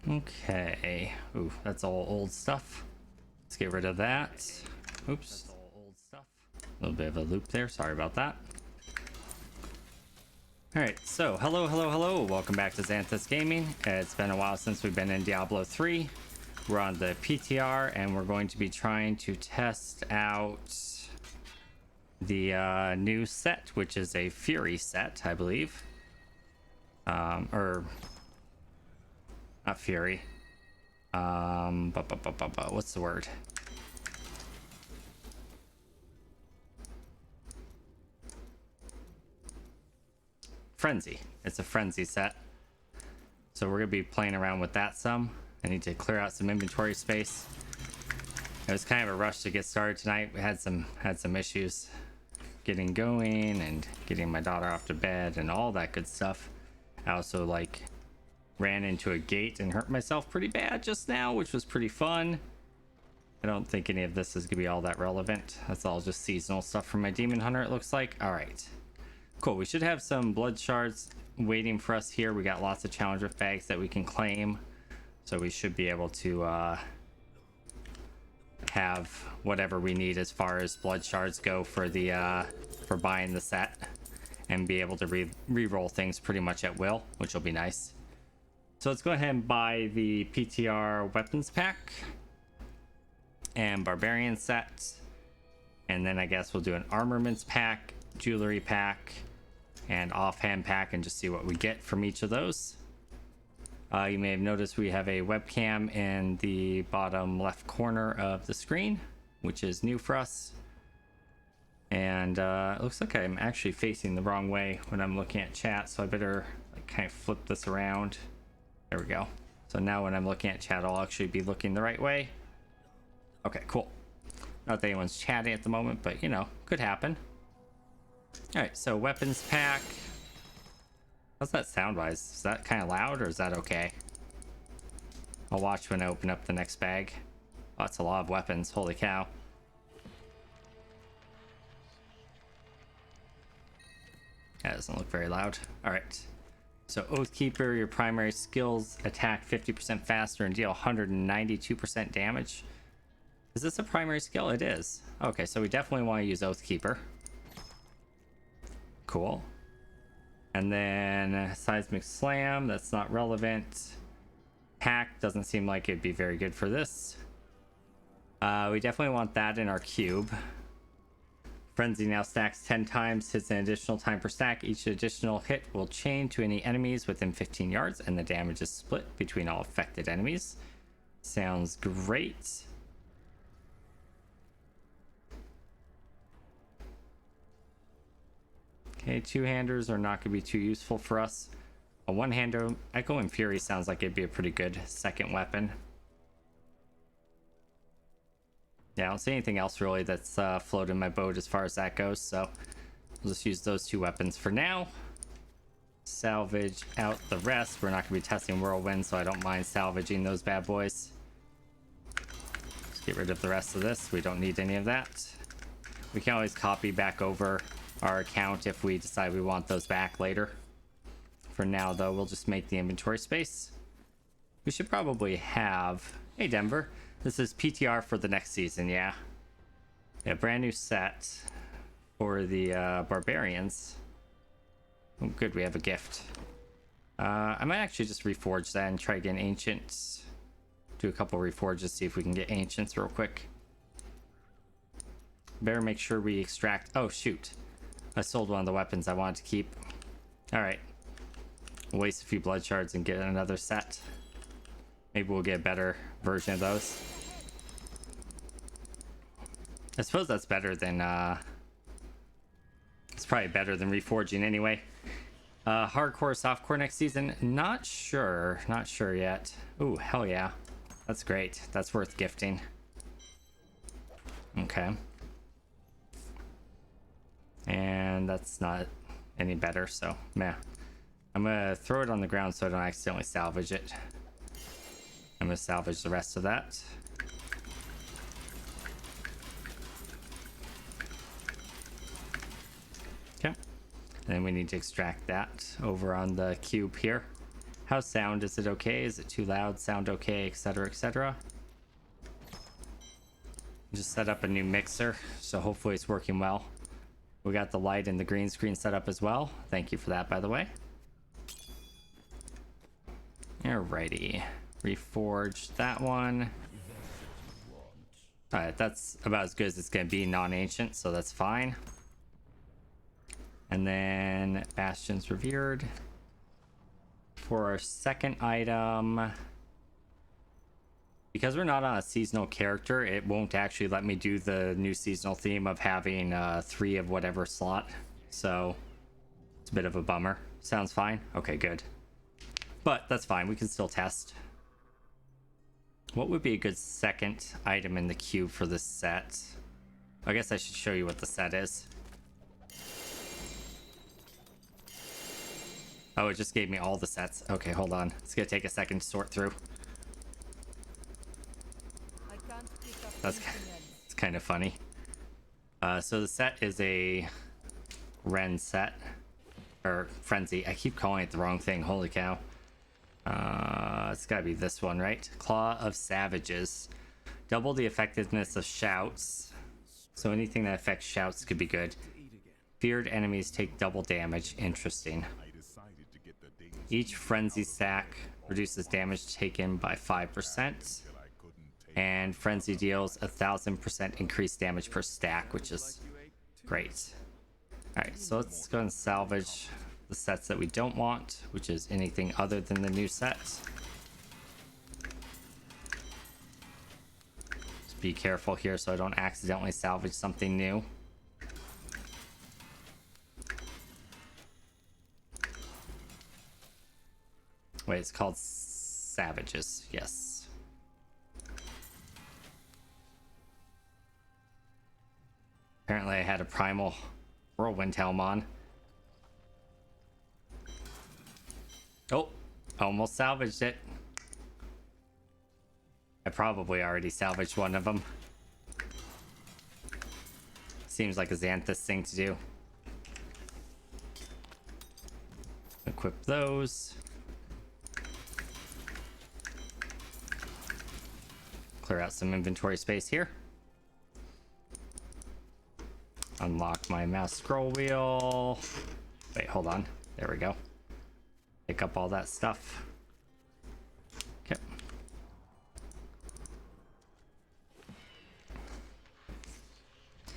Okay. Ooh, that's all old stuff. Let's get rid of that. Oops. Old stuff. A little bit of a loop there. Sorry about that. Alright, so hello. Welcome back to Xanthus Gaming. It's been a while since we've been in Diablo 3. We're on the PTR and we're going to be trying to test out the new set, which is a Fury set, I believe. Or not Fury. What's the word? Frenzy. It's a Frenzy set. So we're gonna be playing around with that some. I need to clear out some inventory space. It was kind of a rush to get started tonight. We had some issues getting going and getting my daughter off to bed and all that good stuff. I also ran into a gate and hurt myself pretty bad just now, which was pretty fun. I don't think any of this is gonna be all that relevant. That's all just seasonal stuff from my demon hunter, it looks like. All right, cool. We should have some blood shards waiting for us here. We got lots of challenger bags that we can claim, so we should be able to have whatever we need as far as blood shards go for the for buying the set, and be able to re-roll things pretty much at will, which will be nice. So let's go ahead and buy the PTR weapons pack and Barbarian set, and then I guess we'll do an armaments pack, jewelry pack, and offhand pack, and just see what we get from each of those. You may have noticed we have a webcam in the bottom left corner of the screen, which is new for us. And it looks like I'm actually facing the wrong way when I'm looking at chat, so I better kind of flip this around. There we go. So now when I'm looking at chat, I'll actually be looking the right way. Okay, cool. Not that anyone's chatting at the moment, but you know, could happen. All right, so weapons pack. How's that sound wise? Is that kind of loud or is that okay? I'll watch when I open up the next bag. Oh, that's a lot of weapons. Holy cow. That doesn't look very loud. All right. So Oathkeeper, your primary skills attack 50% faster and deal 192% damage. Is this a primary skill? It is. Okay, so we definitely want to use Oathkeeper. Cool. And then Seismic Slam, that's not relevant. Hack doesn't seem like it'd be very good for this. We definitely want that in our cube. Frenzy now stacks 10 times, hits an additional time per stack. Each additional hit will chain to any enemies within 15 yards, and the damage is split between all affected enemies. Sounds great. Okay, two-handers are not going to be too useful for us. A one-hander, Echo and Fury sounds like it'd be a pretty good second weapon. Yeah, I don't see anything else really that's floating my boat as far as that goes, so we'll just use those two weapons for now. Salvage out the rest. We're not going to be testing Whirlwind, so I don't mind salvaging those bad boys. Just get rid of the rest of this. We don't need any of that. We can always copy back over our account if we decide we want those back later. For now though, we'll just make the inventory space. We should probably have, hey Denver, this is PTR for the next season. Yeah, brand new set for the Barbarians. Oh, good, we have a gift. I might actually just reforge that and try to get ancients. Do a couple reforges, see if we can get ancients real quick. Better make sure we extract, oh shoot, I sold one of the weapons I wanted to keep. All right, waste a few blood shards and get another set. Maybe we'll get a better version of those. I suppose that's better than it's probably better than reforging anyway. Hardcore, softcore next season, not sure yet. Ooh, hell yeah, that's great. That's worth gifting. Okay. And that's not any better, so meh. I'm gonna throw it on the ground so I don't accidentally salvage it. I'm gonna salvage the rest of that. Okay. And then we need to extract that over on the cube here. How's sound? Is it okay? Is it too loud? Sound okay? Etc. etc. Just set up a new mixer, so hopefully it's working well. We got the light and the green screen set up as well. Thank you for that, by the way. Alrighty. Reforged that one. Alright, that's about as good as it's going to be non-ancient, so that's fine. And then Bastions Revered. For our second item, because we're not on a seasonal character, it won't actually let me do the new seasonal theme of having 3 of whatever slot. So it's a bit of a bummer. Sounds fine? Okay, good. But that's fine. We can still test. What would be a good second item in the queue for this set? I guess I should show you what the set is. Oh, it just gave me all the sets. Okay, hold on. It's gonna take a second to sort through. That's it's kind of funny. So the set is a Ren set. Or Frenzy. I keep calling it the wrong thing. Holy cow. It's gotta be this one, right? Claw of Savages. Double the effectiveness of shouts. So anything that affects shouts could be good. Feared enemies take double damage. Interesting. Each frenzy stack reduces damage taken by 5%. And frenzy deals 1,000% increased damage per stack, which is great. Alright, so let's go and salvage the sets that we don't want, which is anything other than the new sets. Just be careful here so I don't accidentally salvage something new. Wait, it's called Savages, yes. Apparently I had a primal whirlwind helm on. Oh, almost salvaged it. I probably already salvaged one of them. Seems like a Xanthus thing to do. Equip those. Clear out some inventory space here. Unlock my mouse scroll wheel. Wait, hold on. There we go. Pick up all that stuff. Okay.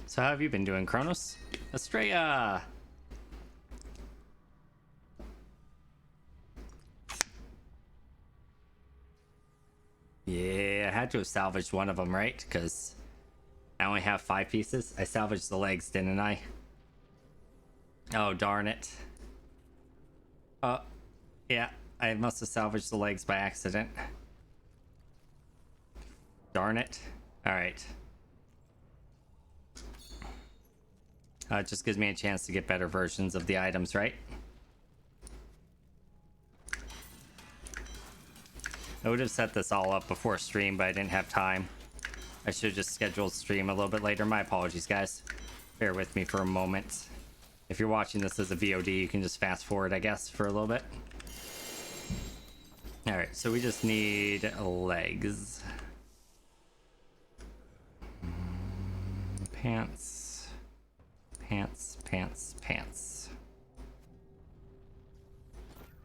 So how have you been doing, Kronos? Estrella! Yeah, I had to have salvaged one of them, right? Because I only have 5 pieces. I salvaged the legs, didn't I? Oh, darn it. Yeah, I must have salvaged the legs by accident. Darn it. Alright. It just gives me a chance to get better versions of the items, right? I would have set this all up before stream, but I didn't have time. I should have just scheduled stream a little bit later. My apologies, guys. Bear with me for a moment. If you're watching this as a VOD, you can just fast forward, I guess, for a little bit. Alright, so we just need legs. Pants. Pants, pants, pants.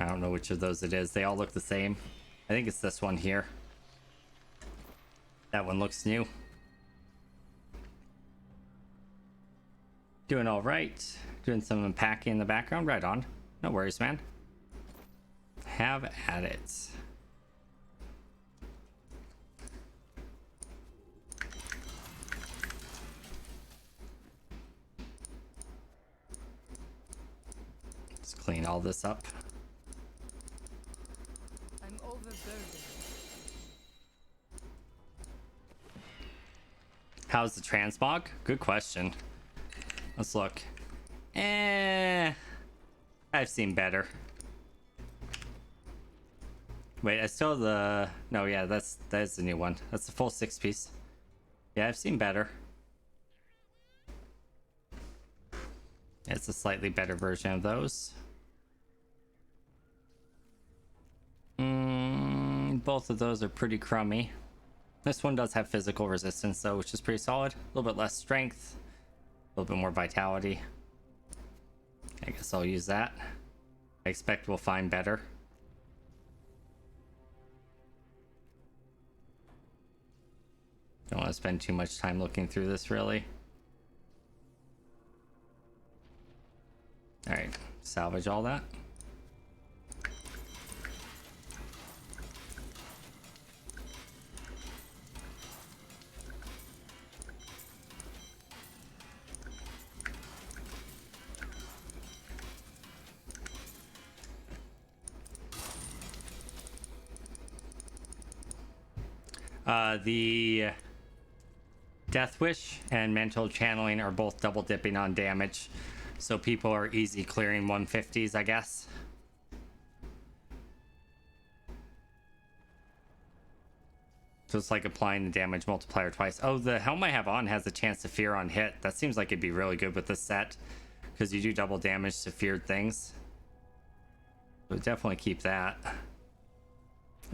I don't know which of those it is. They all look the same. I think it's this one here. That one looks new. Doing all right. Doing some unpacking in the background. Right on. No worries, man. Have at it. Let's clean all this up. I'm overburdened. How's the transmog? Good question. Let's look. I've seen better. Wait, I still have the... No, yeah, that's the new one. That's the full 6-piece. Yeah, I've seen better. It's a slightly better version of those. both of those are pretty crummy. This one does have physical resistance though, which is pretty solid. A little bit less strength, a little bit more vitality. I guess I'll use that. I expect we'll find better. Don't want to spend too much time looking through this, really. Alright, salvage all that. The Death Wish and Mental Channeling are both double dipping on damage, so people are easy clearing 150s, I guess. So it's like applying the damage multiplier twice. Oh, the helm I have on has a chance to fear on hit. That seems like it'd be really good with this set, because you do double damage to feared things. So definitely keep that.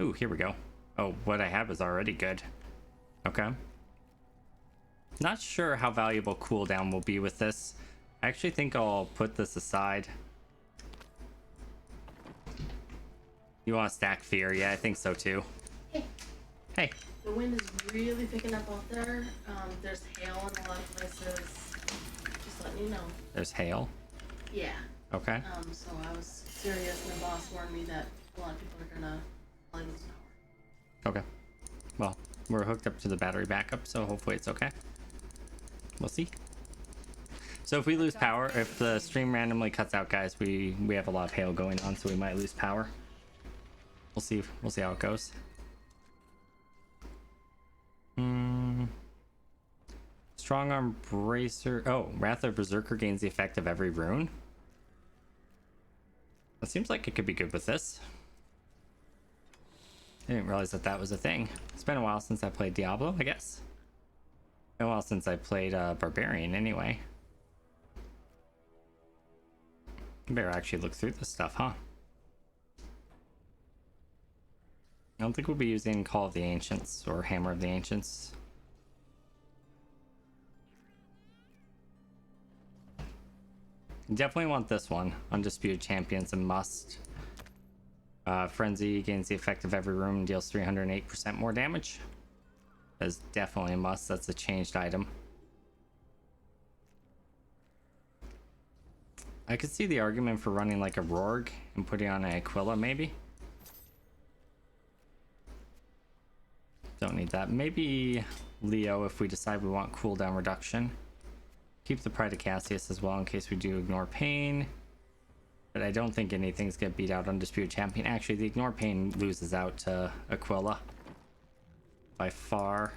Ooh, here we go. Oh, what I had was already good. Okay. Not sure how valuable cooldown will be with this. I actually think I'll put this aside. You want to stack fear? Yeah, I think so too. Hey. Hey. The wind is really picking up out there. There's hail in a lot of places. Just letting you know. There's hail? Yeah. Okay. So I was serious and the boss warned me that a lot of people are gonna probably lose power. Okay. Well, we're hooked up to the battery backup, so hopefully it's okay. We'll see. So if we lose power, if the stream randomly cuts out, guys, we have a lot of hail going on, so we might lose power. We'll see how it goes. Strong arm bracer. Oh, Wrath of Berserker gains the effect of every rune. It seems like it could be good with this. I didn't realize that that was a thing. It's been a while since I played Diablo, I guess. Been a while since I played Barbarian, anyway. Better actually look through this stuff, huh? I don't think we'll be using Call of the Ancients or Hammer of the Ancients. Definitely want this one. Undisputed Champions, a must. Frenzy gains the effect of every rune and deals 308% more damage. That's definitely a must. That's a changed item. I could see the argument for running like a Rorg and putting on an Aquila, maybe. Don't need that. Maybe Leo if we decide we want cooldown reduction. Keep the Pride of Cassius as well in case we do ignore pain. But I don't think anything's gonna beat out Undisputed Champion. Actually, the ignore pain loses out to Aquila by far.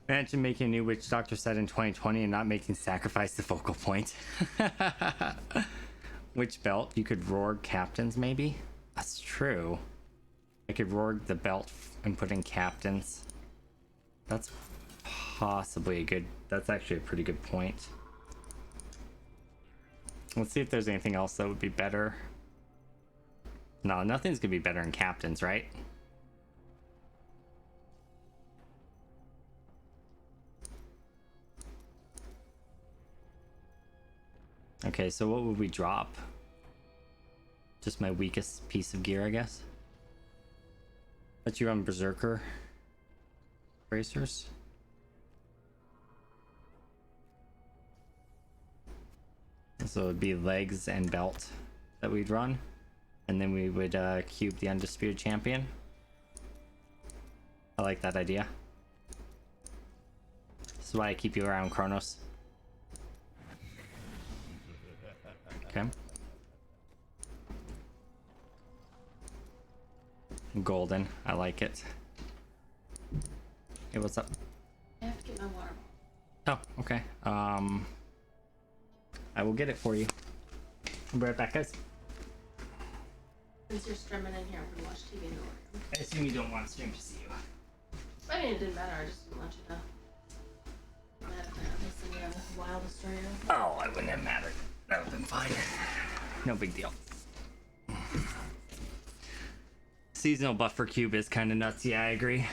Imagine making a new Witch Doctor set in 2020 and not making Sacrifice the focal point. Which belt? You could Rorg captains, maybe? That's true. I could Rorg the belt and put in captains. That's possibly a good... That's actually a pretty good point. Let's see if there's anything else that would be better. No, nothing's gonna be better in captains, right? Okay, so what would we drop? Just my weakest piece of gear, I guess. Let you run Berserker bracers. So it would be legs and belt that we'd run. And then we would cube the Undisputed Champion. I like that idea. This is why I keep you around, Kronos. Okay. Golden. I like it. Hey, what's up? I have to get my water Oh, bottle. okay. I will get it for you. I'll be right back, guys. Since you're streaming in here, I'm gonna watch TV in the living room. I assume you don't want stream to see you. I mean, it didn't matter. I just didn't want you to. I had the wildest story. Oh, I wouldn't have mattered. That would have been fine. No big deal. Seasonal buff for cube is kind of nuts. Yeah, I agree.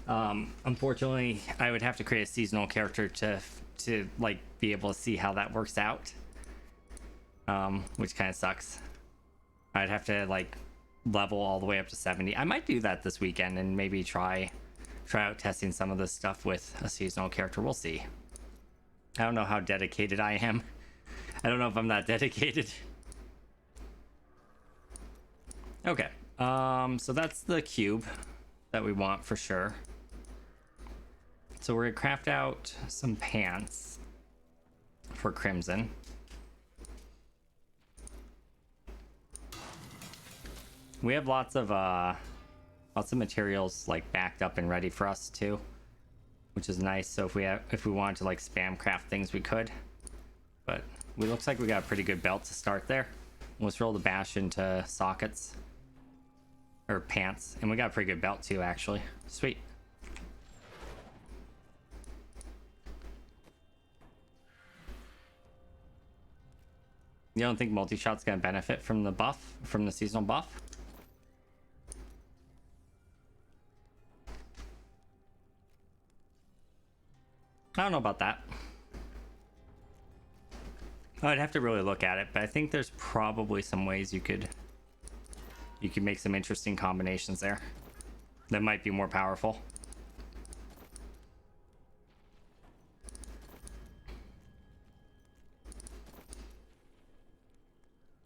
Unfortunately, I would have to create a seasonal character to like be able to see how that works out. Which kind of sucks. I'd have to like level all the way up to 70. I might do that this weekend and maybe try out testing some of this stuff with a seasonal character. We'll see. I don't know how dedicated I am. I don't know if I'm that dedicated. Okay. So that's the cube that we want for sure. So we're gonna craft out some pants for Crimson. We have lots of materials like backed up and ready for us too, which is nice. So if we wanted to like spam craft things, we could. But we looks like we got a pretty good belt to start there. Let's roll the bash into sockets or pants, and we got a pretty good belt too, actually. Sweet. You don't think multi-shot's gonna benefit from the buff, from the seasonal buff? I don't know about that. I'd have to really look at it, but I think there's probably some ways you could make some interesting combinations there that might be more powerful.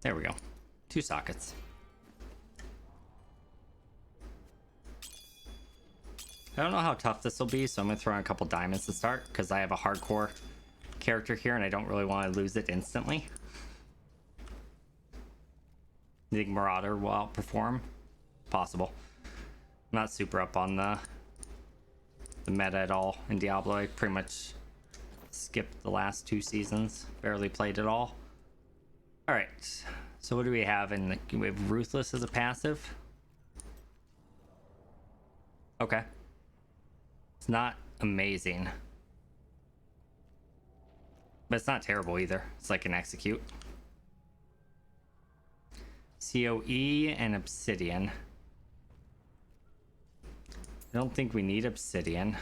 There we go. 2 sockets. I don't know how tough this will be, so I'm gonna throw in a couple diamonds to start because I have a hardcore character here and I don't really want to lose it instantly. You think Marauder will outperform? Possible. I'm not super up on the meta at all in Diablo. I pretty much skipped the last 2 seasons, barely played at all. All right, so what do we have we have Ruthless as a passive. Okay. It's not amazing, but it's not terrible either. It's like an execute. COE and Obsidian. I don't think we need Obsidian.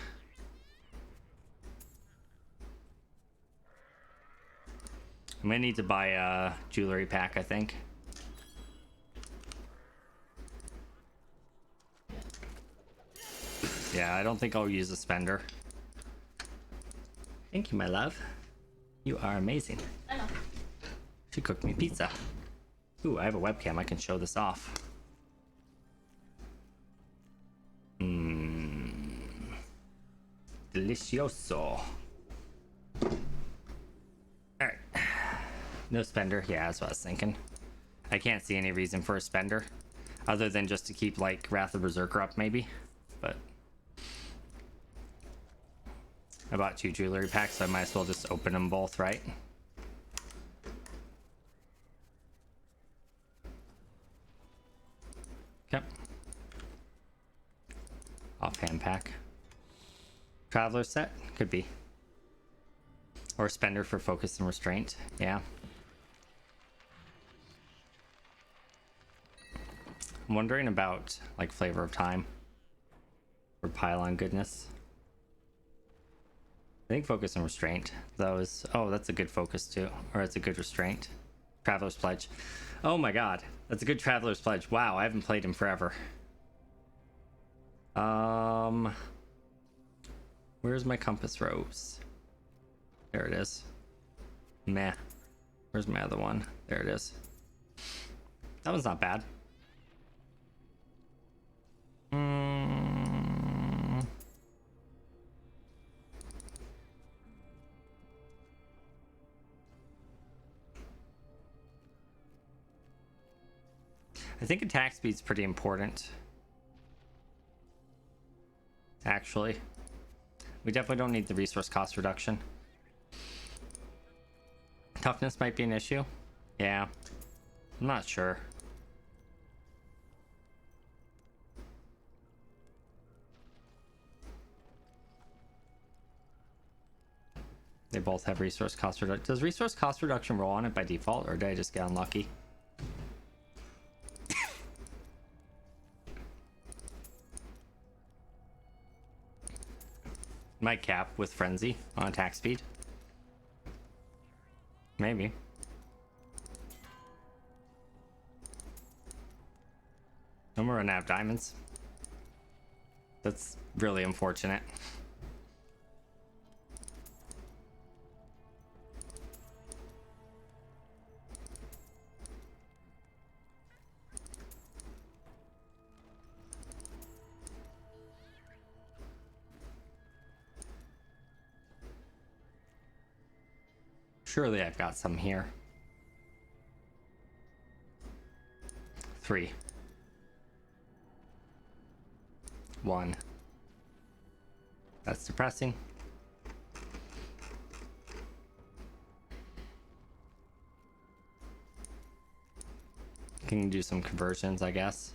I'm gonna need to buy a jewelry pack, I think. Yeah, I don't think I'll use a spender. Thank you, my love. You are amazing. I know. She cooked me pizza. Ooh, I have a webcam. I can show this off. Delicioso. Alright. No spender. Yeah, that's what I was thinking. I can't see any reason for a spender. Other than just to keep, like, Wrath of Berserker up, maybe. But I bought 2 jewelry packs, so I might as well just open them both, right? Okay. Offhand pack. Traveler set? Could be. Or spender for focus and restraint. Yeah. I'm wondering about, like, flavor of time. Or pylon goodness. I think focus and restraint. Those. Oh, that's a good focus too. Or it's a good restraint. Traveler's Pledge. Oh my god. That's a good Traveler's Pledge. Wow, I haven't played him forever. Where's my compass rose? There it is. Meh. Where's my other one? There it is. That one's not bad. I think attack speed's pretty important. Actually. We definitely don't need the resource cost reduction. Toughness might be an issue. Yeah. I'm not sure. They both have resource cost reduction. Does resource cost reduction roll on it by default, or did I just get unlucky? Might cap with frenzy on attack speed. Maybe. I'm gonna run out of diamonds. That's really unfortunate. Surely I've got some here. 3. 1. That's depressing. Can do some conversions, I guess.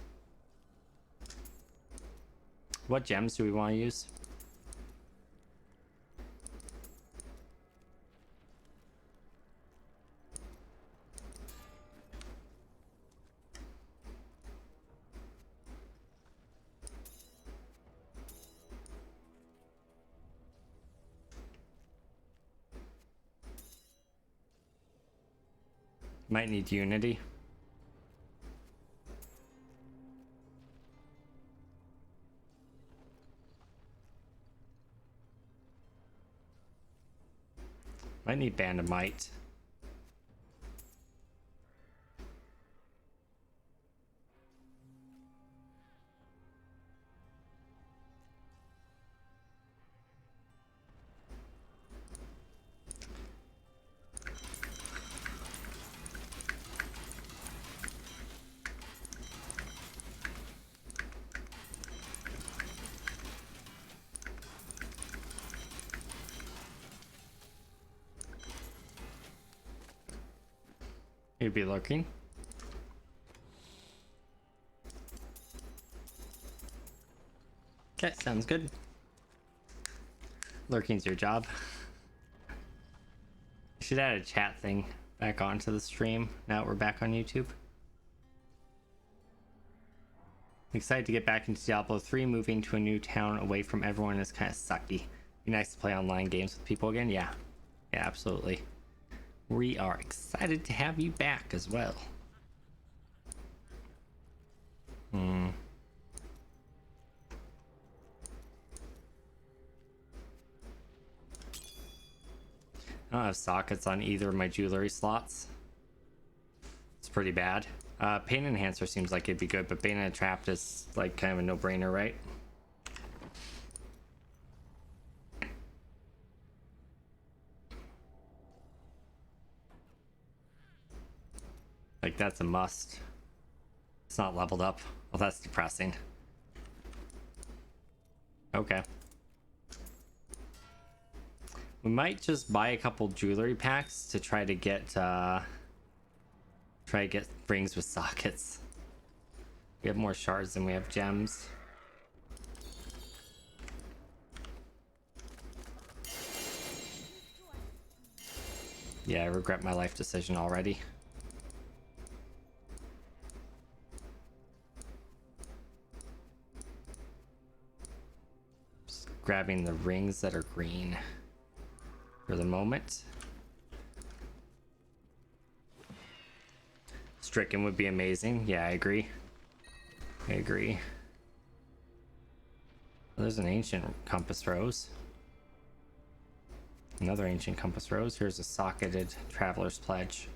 What gems do we want to use? Might need unity. Might need Bandamite. He'd be lurking. Okay, sounds good. Lurking's your job. Should add a chat thing back onto the stream now that we're back on YouTube. Excited to get back into Diablo 3. Moving to a new town away from everyone is kind of sucky. Be nice to play online games with people again. Yeah, absolutely. We are excited to have you back as well. I don't have sockets on either of my jewelry slots. It's pretty bad. Pain Enhancer seems like it'd be good, but Bane and Trapped is like kind of a no-brainer, right? Like, that's a must. It's not leveled up. Well, that's depressing. Okay. We might just buy a couple jewelry packs to try to get rings with sockets. We have more shards than we have gems. Yeah, I regret my life decision already. Just grabbing the rings that are green for the moment. Stricken would be amazing. Yeah, I agree. I agree. There's an ancient compass rose. Another ancient compass rose. Here's a socketed traveler's pledge.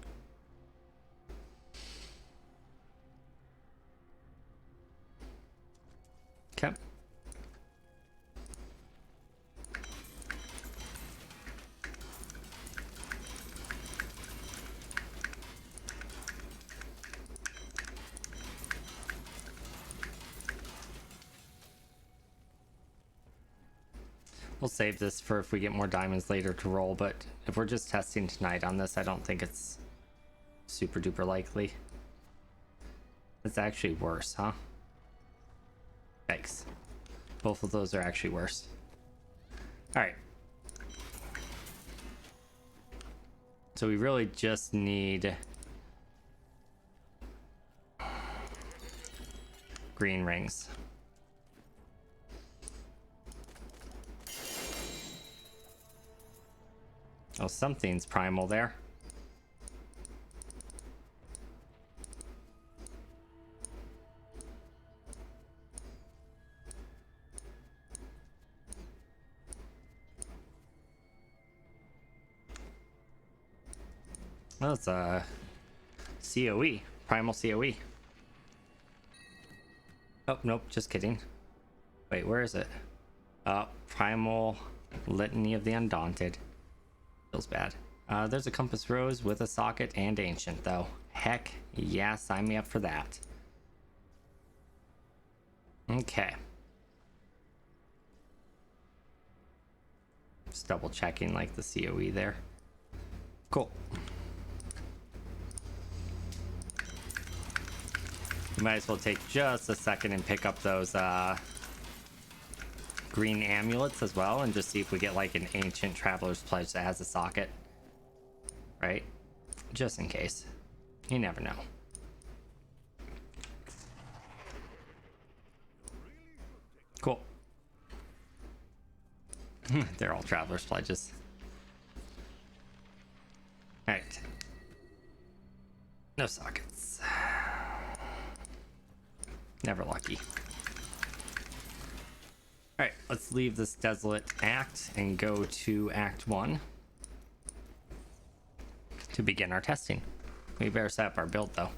Okay. We'll save this for if we get more diamonds later to roll, but if we're just testing tonight on this, I don't think it's super duper likely. It's actually worse, huh? Thanks. Both of those are actually worse. Alright. So we really just need green rings. Oh, something's primal there. Well, it's a COE, primal COE. Oh, nope, just kidding. Wait, where is it? Primal Litany of the Undaunted. Feels bad. There's a compass rose with a socket and ancient, though. Heck yeah, sign me up for that. Okay. Just double checking like the COE there. Cool. You might as well take just a second and pick up those green amulets as well, and just see if we get like an ancient traveler's pledge that has a socket, right? Just in case. You never know. Cool. They're all traveler's pledges. All right. No sockets. Never lucky. All right, let's leave this desolate act and go to Act 1 to begin our testing. We better set up our build though.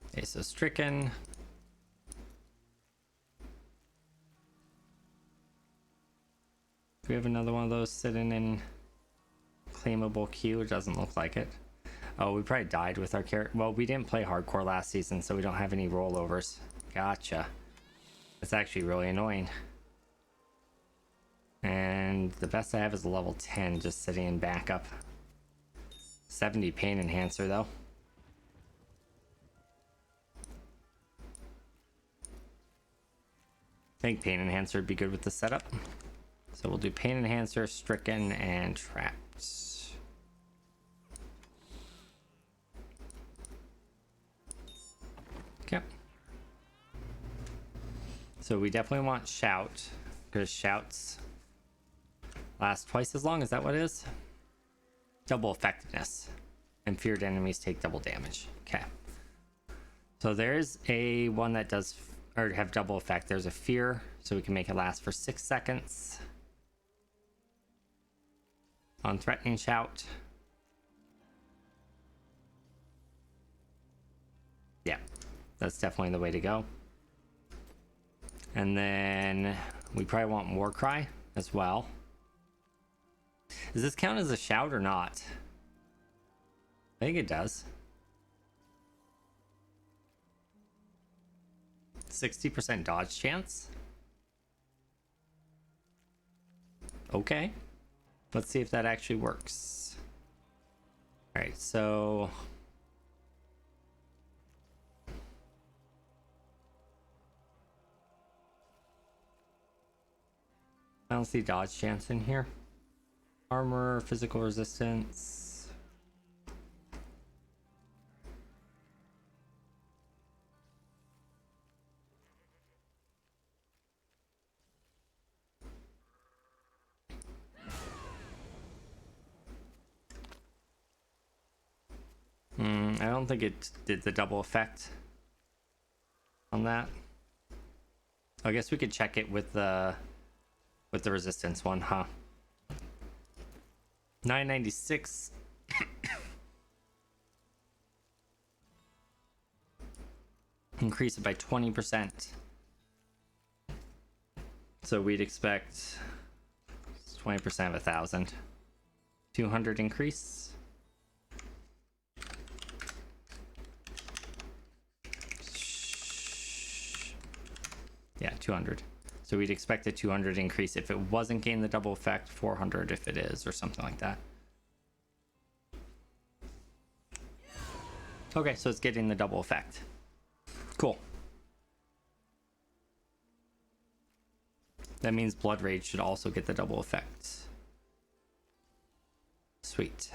Okay, so stricken. Do we have another one of those sitting in claimable queue? It doesn't look like it. Oh, we probably died with our character. Well, we didn't play hardcore last season, so we don't have any rollovers. Gotcha. That's actually really annoying. And the best I have is a level 10 just sitting in backup. 70 pain enhancer though. I think pain enhancer would be good with the setup. So we'll do pain enhancer, stricken, and trapped. Okay. So we definitely want shout, because shouts last twice as long. Is that what it is? Double effectiveness, and feared enemies take double damage. Okay. So there's a one that does or have double effect. There's a fear, so we can make it last for 6 seconds. On threatening shout. Yeah, that's definitely the way to go. And then we probably want war cry as well. Does this count as a shout or not? I think it does. 60% dodge chance. Okay. Let's see if that actually works. All right, so I don't see dodge chance in here. Armor, physical resistance. I don't think it did the double effect on that. I guess we could check it with the resistance one, huh? 996. Increase it by 20%. So we'd expect 20% of 1,000. 200 increase. Yeah, 200. So we'd expect a 200 increase if it wasn't getting the double effect, 400 if it is, or something like that. Okay, so it's getting the double effect. Cool. That means Blood Rage should also get the double effect. Sweet.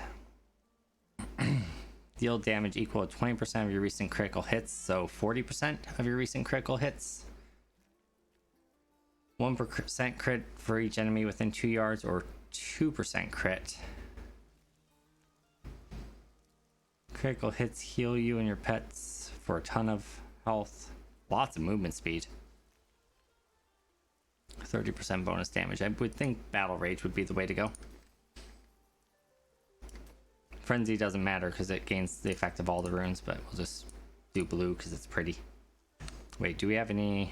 Deal damage equal to 20% of your recent critical hits, so 40% of your recent critical hits. 1% crit for each enemy within 2 yards, or 2% crit. Critical hits heal you and your pets for a ton of health. Lots of movement speed. 30% bonus damage. I would think Battle Rage would be the way to go. Frenzy doesn't matter because it gains the effect of all the runes, but we'll just do blue because it's pretty. Wait, do we have any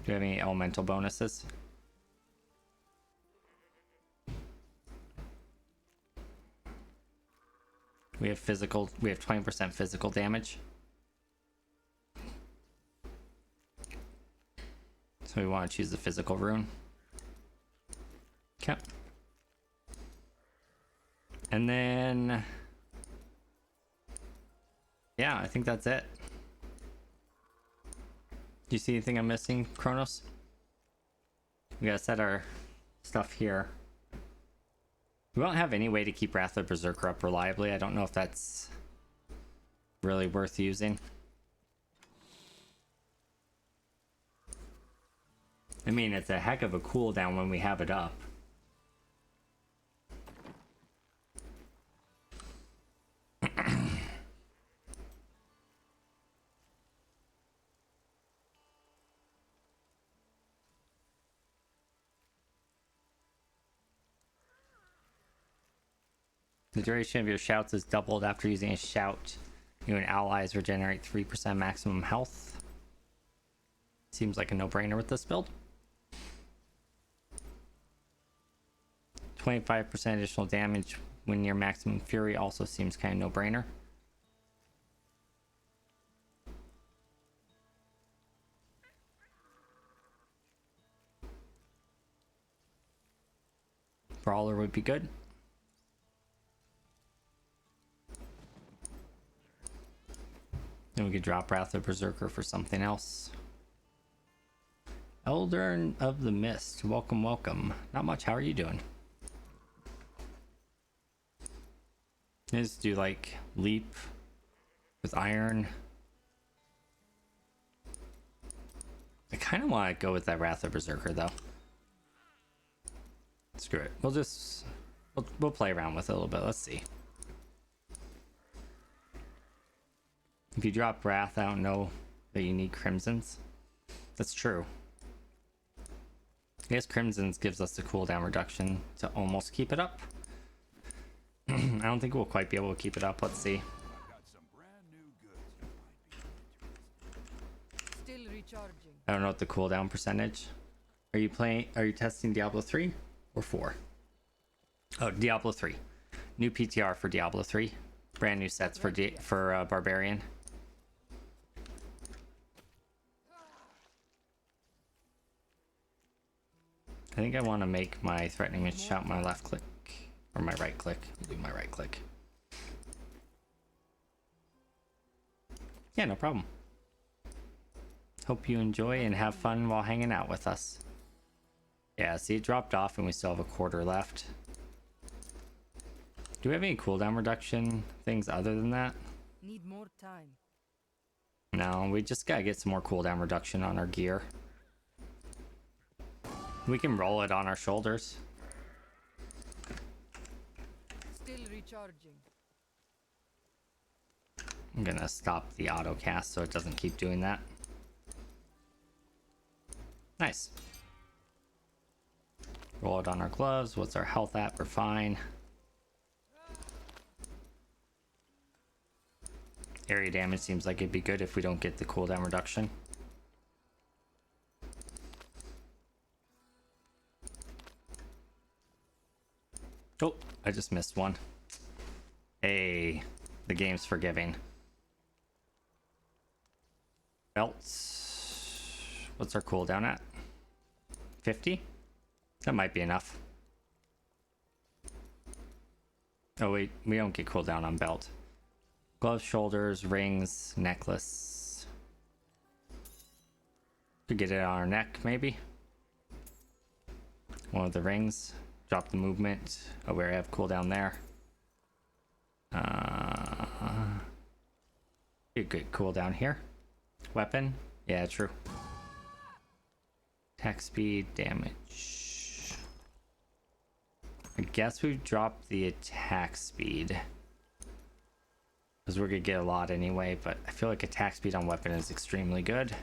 elemental bonuses? We have 20% physical damage. So we want to choose the physical rune. Okay. And then yeah, I think that's it. Do you see anything I'm missing, Kronos? We gotta set our stuff here. We won't have any way to keep Wrath of Berserker up reliably. I don't know if that's really worth using. I mean, it's a heck of a cooldown when we have it up. The duration of your shouts is doubled after using a shout. You and allies regenerate 3% maximum health. Seems like a no-brainer with this build. 25% additional damage when near maximum fury also seems kind of no-brainer. Brawler would be good. Then we could drop Wrath of Berserker for something else. Eldern of the Mist, welcome, welcome. Not much, how are you doing? Let's do like leap with iron. I kind of want to go with that Wrath of Berserker though. Screw it. We'll play around with it a little bit. Let's see. If you drop Wrath, I don't know that you need Crimsons. That's true. I guess Crimsons gives us the cooldown reduction to almost keep it up. I don't think we'll quite be able to keep it up. Let's see. Still recharging. I don't know what the cooldown percentage. Are you testing Diablo 3 or 4? Oh, Diablo 3. New PTR for Diablo 3. Brand new sets for Barbarian. I think I want to make my threatening shout my left click or my right click. I'll do my right click. Yeah, no problem. Hope you enjoy and have fun while hanging out with us. Yeah, see, it dropped off and we still have a quarter left. Do we have any cooldown reduction things other than that? Need more time. No, we just gotta get some more cooldown reduction on our gear. We can roll it on our shoulders. Still recharging. I'm gonna stop the auto cast so it doesn't keep doing that. Nice. Roll it on our gloves. What's our health at? We're fine. Area damage seems like it'd be good if we don't get the cooldown reduction. Oh, I just missed one. Hey, the game's forgiving. Belts. What's our cooldown at? 50? That might be enough. Oh wait, we don't get cooldown on belt. Gloves, shoulders, rings, necklace. Could get it on our neck, maybe. One of the rings. Drop the movement. Oh, we already have cooldown there. Be a good cooldown here. Weapon, yeah, true. Attack speed, damage. I guess we've dropped the attack speed because we're gonna get a lot anyway, but I feel like attack speed on weapon is extremely good.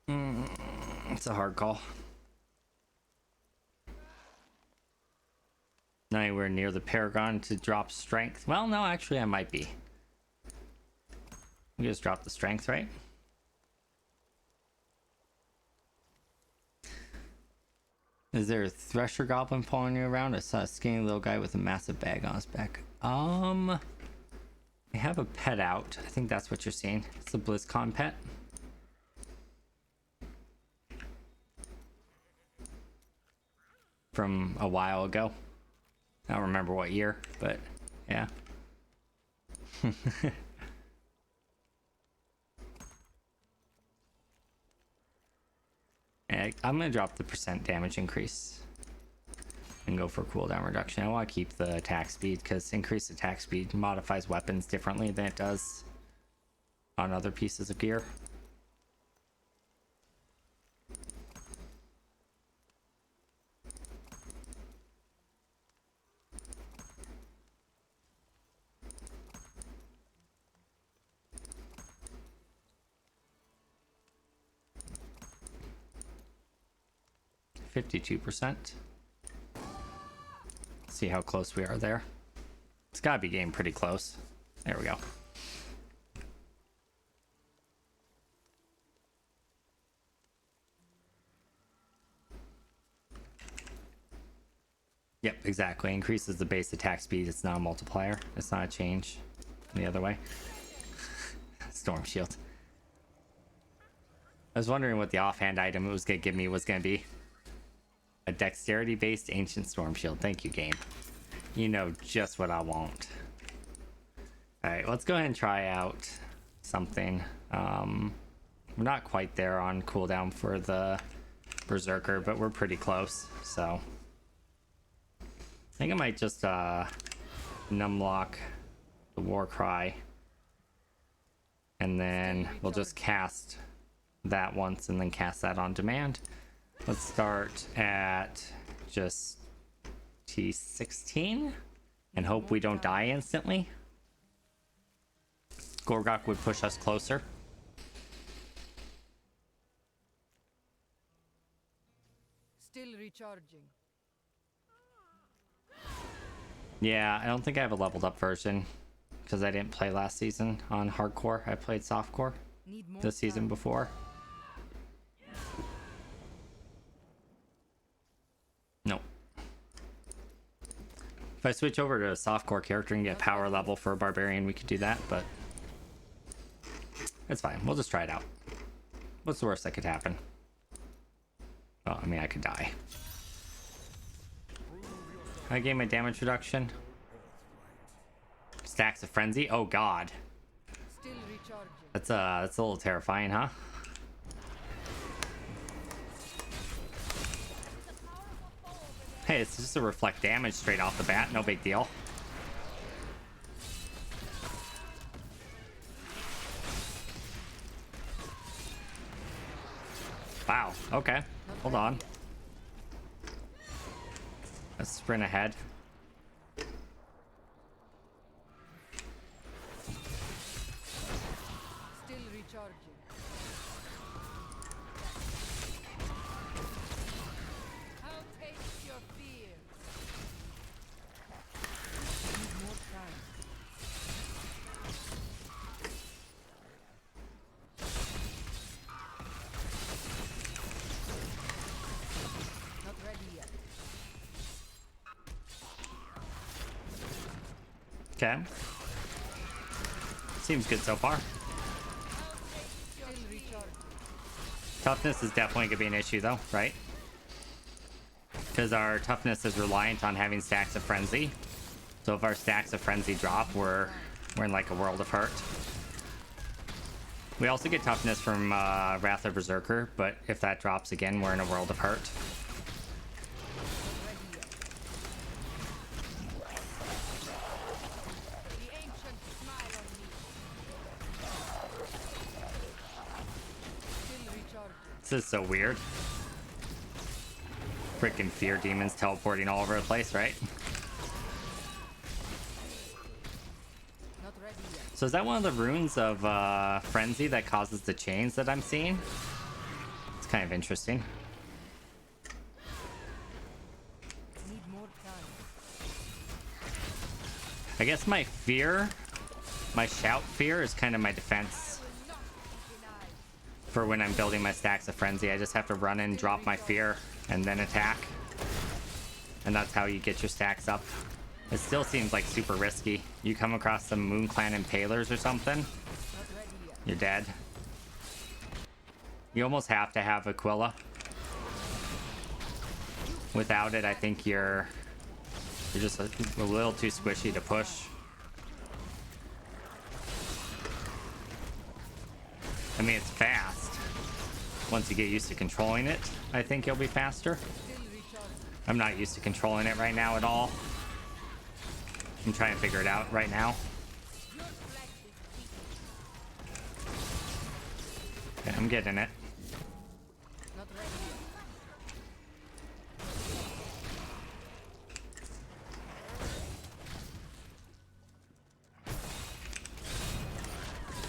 It's a hard call. Not anywhere near the Paragon to drop strength. Well, no, actually I might be. We just dropped the strength, right? Is there a Thresher Goblin following you around? I saw a skinny little guy with a massive bag on his back. I have a pet out. I think that's what you're seeing. It's a BlizzCon pet. From a while ago. I don't remember what year, but yeah. I'm gonna drop the percent damage increase and go for cooldown reduction. I want to keep the attack speed because increased attack speed modifies weapons differently than it does on other pieces of gear. %. See how close we are there. It's gotta be getting pretty close. There we go. Yep, exactly. Increases the base attack speed. It's not a multiplier. It's not a change the other way. Storm shield. I was wondering what the offhand item it was gonna give me was gonna be. A dexterity based ancient storm shield. Thank you, game. You know just what I want. Alright, let's go ahead and try out something. We're not quite there on cooldown for the Berserker, but we're pretty close, so I think I might just numlock the war cry, and then we'll just cast that once and then cast that on demand. Let's start at just T16 and hope we don't die instantly. Gorgok would push us closer. Still recharging. Yeah, I don't think I have a leveled up version because I didn't play last season on hardcore. I played softcore the season before. No. If I switch over to a softcore character and get power level for a barbarian, we could do that, but it's fine. We'll just try it out. What's the worst that could happen? Well, I mean, I could die. I gain my damage reduction. Stacks of frenzy. Oh god. Still recharging. That's a little terrifying, huh? Hey, it's just a reflect damage straight off the bat. No big deal. Wow. Okay. Hold on. Let's sprint ahead. Still recharging. I'll taste your fear. Need more time. Not ready yet. Okay. Seems good so far. Still recharging. Toughness is definitely gonna be an issue though, right? Because our toughness is reliant on having stacks of frenzy. So if our stacks of frenzy drop, we're in like a world of hurt. We also get toughness from Wrath of Berserker, but if that drops again, we're in a world of hurt. This is so weird. Freaking fear demons teleporting all over the place, right? Not ready yet. So is that one of the runes of frenzy that causes the chains that I'm seeing? It's kind of interesting. Need more time. I guess my fear, my shout fear is kind of my defense Not be denied. for when I'm building my stacks of frenzy. I just have to run in, drop my fear, and then attack. And that's how you get your stacks up. It still seems like super risky. You come across some Moon Clan Impalers or something, Not ready yet. you're dead. You almost have to have Aquila. Without it, I think you're just a little too squishy to push. I mean, it's fast. Once you get used to controlling it, I think you'll be faster. Still recharging. I'm not used to controlling it right now at all. I'm trying to figure it out right now. Your flesh is weak. Okay, I'm getting it. Not ready yet.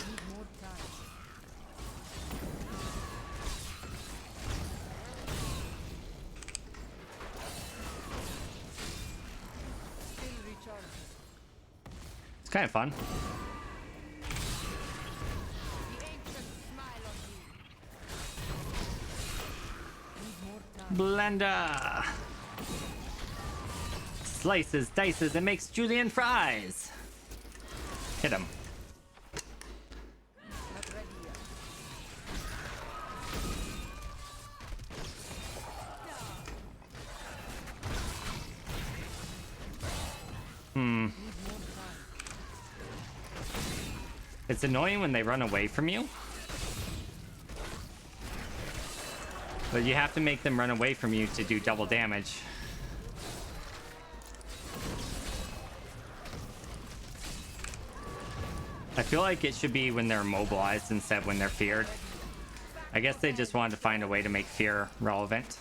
Need more time. Still recharging. It's kind of fun. The ancient smile on you. Need more time. Blender slices, dices, and makes julienne fries. Hit him. Not ready yet. Need more time. It's annoying when they run away from you, but you have to make them run away from you to do double damage. I feel like it should be when they're immobilized instead of when they're feared. I guess they just wanted to find a way to make fear relevant.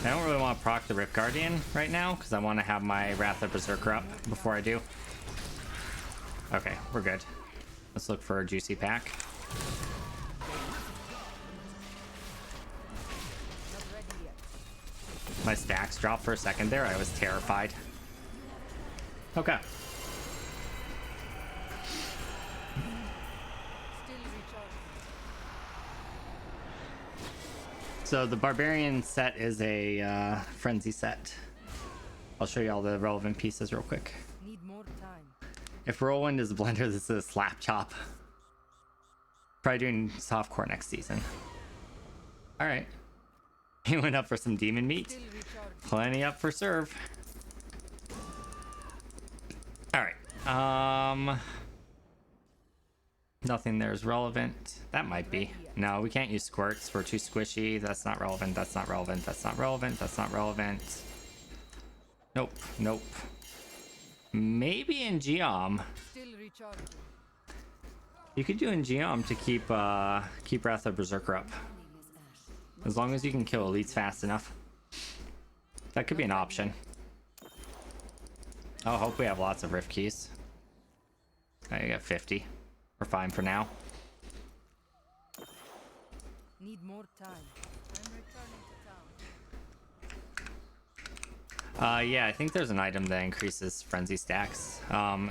I don't really want to proc the Rift Guardian right now because I want to have my Wrath of Berserker up before I do. Okay, we're good. Let's look for a juicy pack. Not ready yet. My stacks dropped for a second there. I was terrified. Okay. Still recharging. So the Barbarian set is a frenzy set. I'll show you all the relevant pieces real quick. Need more time. If Whirlwind is a blender, this is a slap chop. Probably doing softcore next season. All right. He went up for some demon meat. Still recharging. Plenty up for serve. All right. Nothing there is relevant. That might be. No, we can't use squirts. We're too squishy. That's not relevant. That's not relevant. That's not relevant. That's not relevant. Nope. Nope. Maybe in Geom. Still recharging. You could do in Geom to keep Wrath of Berserker up. As long as you can kill elites fast enough. That could be an option. Oh, hope we have lots of rift keys. I got 50. We're fine for now. Need more time. I'm returning to town. Yeah, I think there's an item that increases frenzy stacks.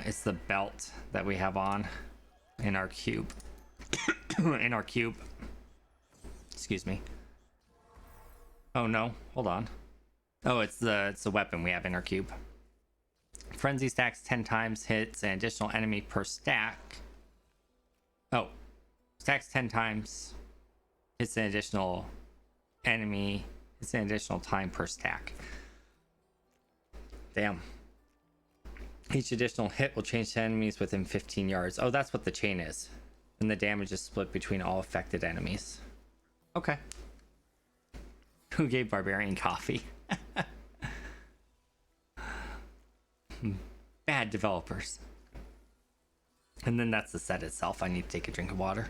It's the belt that we have on in our cube. In our cube. Excuse me. Oh no, hold on. Oh, it's the weapon we have in our cube. Frenzy stacks 10 times, hits an additional enemy per stack. Oh, stacks 10 times, hits an additional enemy, it's an additional time per stack. Damn. Each additional hit will change to enemies within 15 yards. Oh, that's what the chain is. And the damage is split between all affected enemies. Okay. Who gave Barbarian coffee? Bad developers. And then that's the set itself. I need to take a drink of water.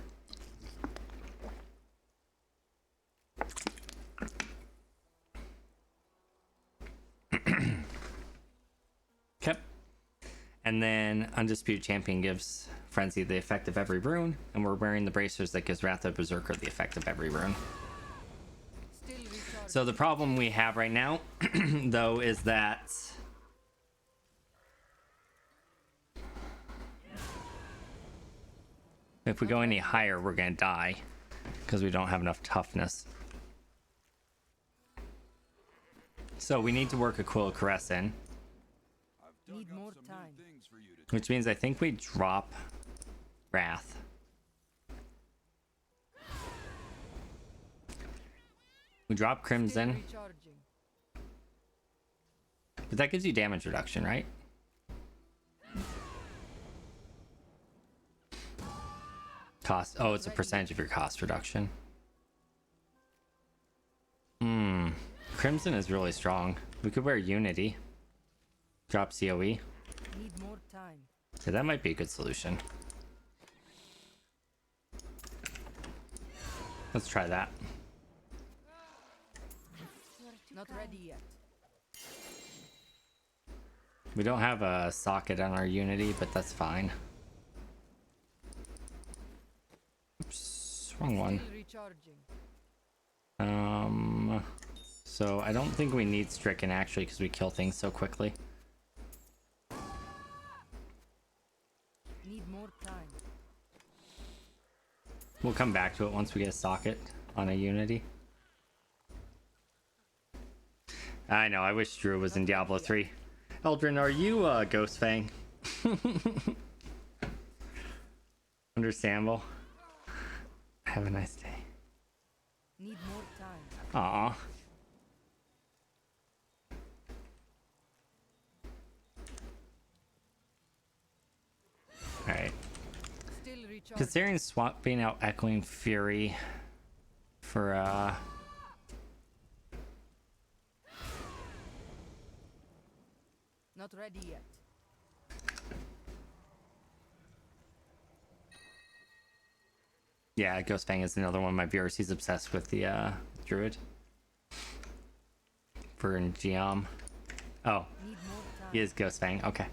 And then Undisputed Champion gives Frenzy the effect of every rune, and we're wearing the bracers that gives Wrath of Berserker the effect of every rune. Still recharging. So the problem we have right now, though, is that if we go any higher, we're gonna die because we don't have enough toughness. So we need to work a Quill Caress in, Need more time. which means I think we drop Wrath. We drop Still Crimson, recharging. but that gives you damage reduction, right? Cost. Oh, it's a percentage of your cost reduction. Crimson is really strong. We could wear Unity. Drop COE. Need more time. So that might be a good solution. Let's try that. Not ready yet. We don't have a socket on our Unity, but that's fine. Oops, wrong one. Still recharging. So I don't think we need Stricken actually because we kill things so quickly. Need more time. We'll come back to it once we get a socket on a Unity. I know, I wish Drew was in Diablo 3. Eldrin, are you Ghost Fang? Understandable. Have a nice day. Need more time. Aw. Alright. Still recharging. Considering swapping out Echoing Fury for Not ready yet. yeah, Ghost Fang is another one of my viewers. He's obsessed with the Druid. For Geom. Oh, Need more time. he is Ghost Fang. Okay.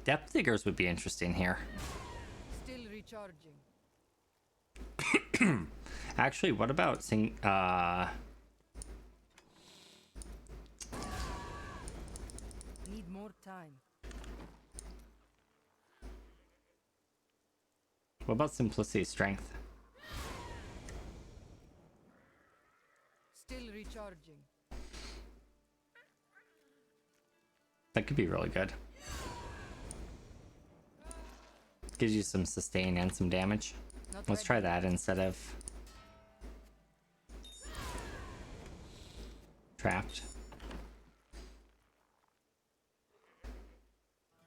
Depth Diggers would be interesting here. Still recharging. Actually, what about Need more time. what about Simplicity Strength? Still recharging. That could be really good. Gives you some sustain and some damage. Not Let's ready. try that instead of trapped.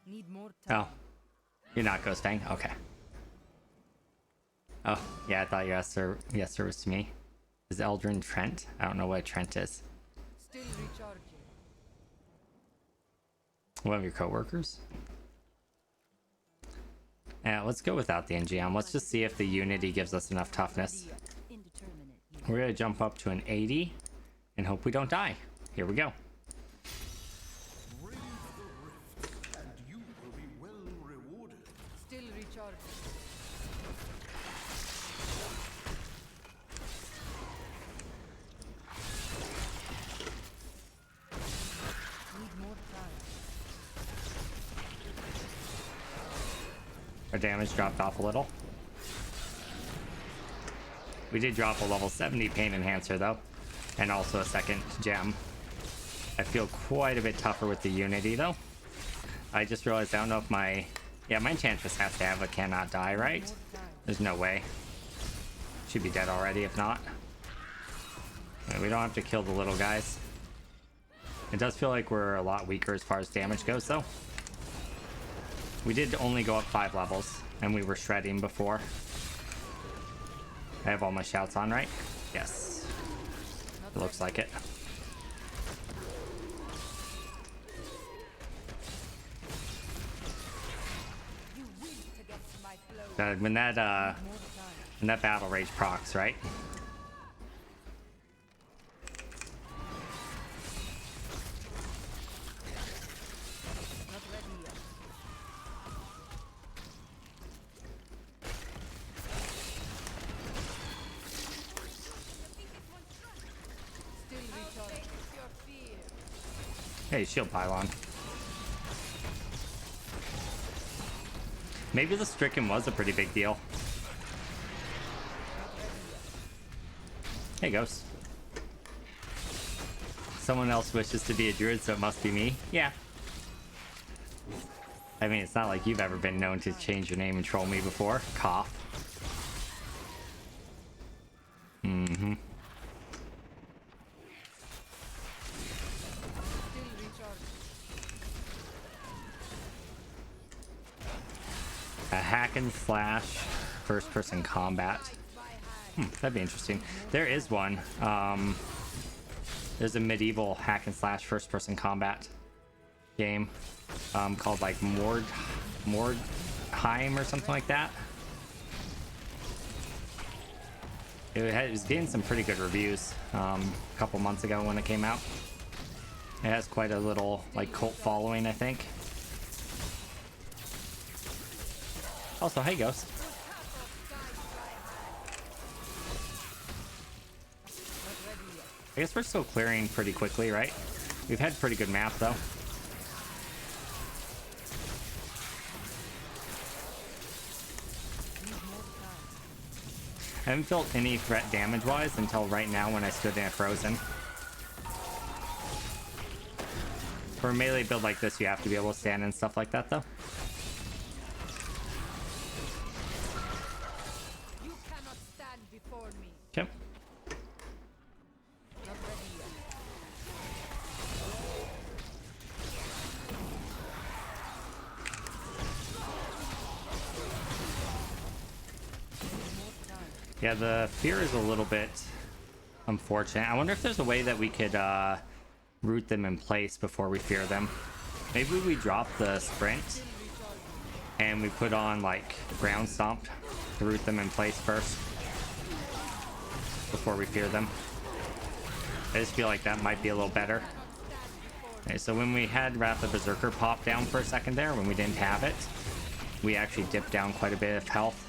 Need more time. Oh, you're not Ghost Fang? Okay. Oh, yeah, I thought your yes sir was to me. Is Eldrin Trent? I don't know what Trent is. Still recharging. One of your coworkers? Yeah, let's go without the NGM. Let's just see if the Unity gives us enough toughness. Indeterminate. We're gonna jump up to an 80 and hope we don't die. Here we go. Brave the rift, and you will be well rewarded. Still recharging. Need more time. Our damage dropped off a little. We did drop a level 70 pain enhancer though, and also a second gem. I feel quite a bit tougher with the Unity though. I just realized I don't know if my Enchantress has to have a cannot die, right? More time. There's no way. Should be dead already if not. We don't have to kill the little guys. It does feel like we're a lot weaker as far as damage goes though. We did only go up 5 levels, and we were shredding before. I have all my shouts on, right? Yes. Not It looks like it. You will to get my blow. When More time. that battle rage procs, right? Hey, shield pylon. Maybe the stricken was a pretty big deal. Hey, Ghost. Someone else wishes to be a druid, so it must be me. Yeah. I mean, it's not like you've ever been known to change your name and troll me before. Cough. Mm-hmm. Still recharging. A hack and slash first person combat. That'd be interesting. There is one. There's a medieval hack and slash first person combat game called like Mordheim or something like that. It was getting some pretty good reviews a couple months ago when it came out. It has quite a little like cult following, I think. Also, hey Ghost. I guess we're still clearing pretty quickly, right? We've had pretty good map though. I haven't felt any threat damage wise until right now when I stood in a frozen. For a melee build like this, you have to be able to stand and stuff like that though. You cannot stand before me. Okay. Not ready yet. Yeah, the fear is a little bit unfortunate. I wonder if there's a way that we could root them in place before we fear them. Maybe we drop the sprint and we put on like ground stomp to root them in place first before we fear them. I just feel like that might be a little better. Okay, so when we had Wrath of Berserker pop down for a second there, when we didn't have it, we actually dipped down quite a bit of health.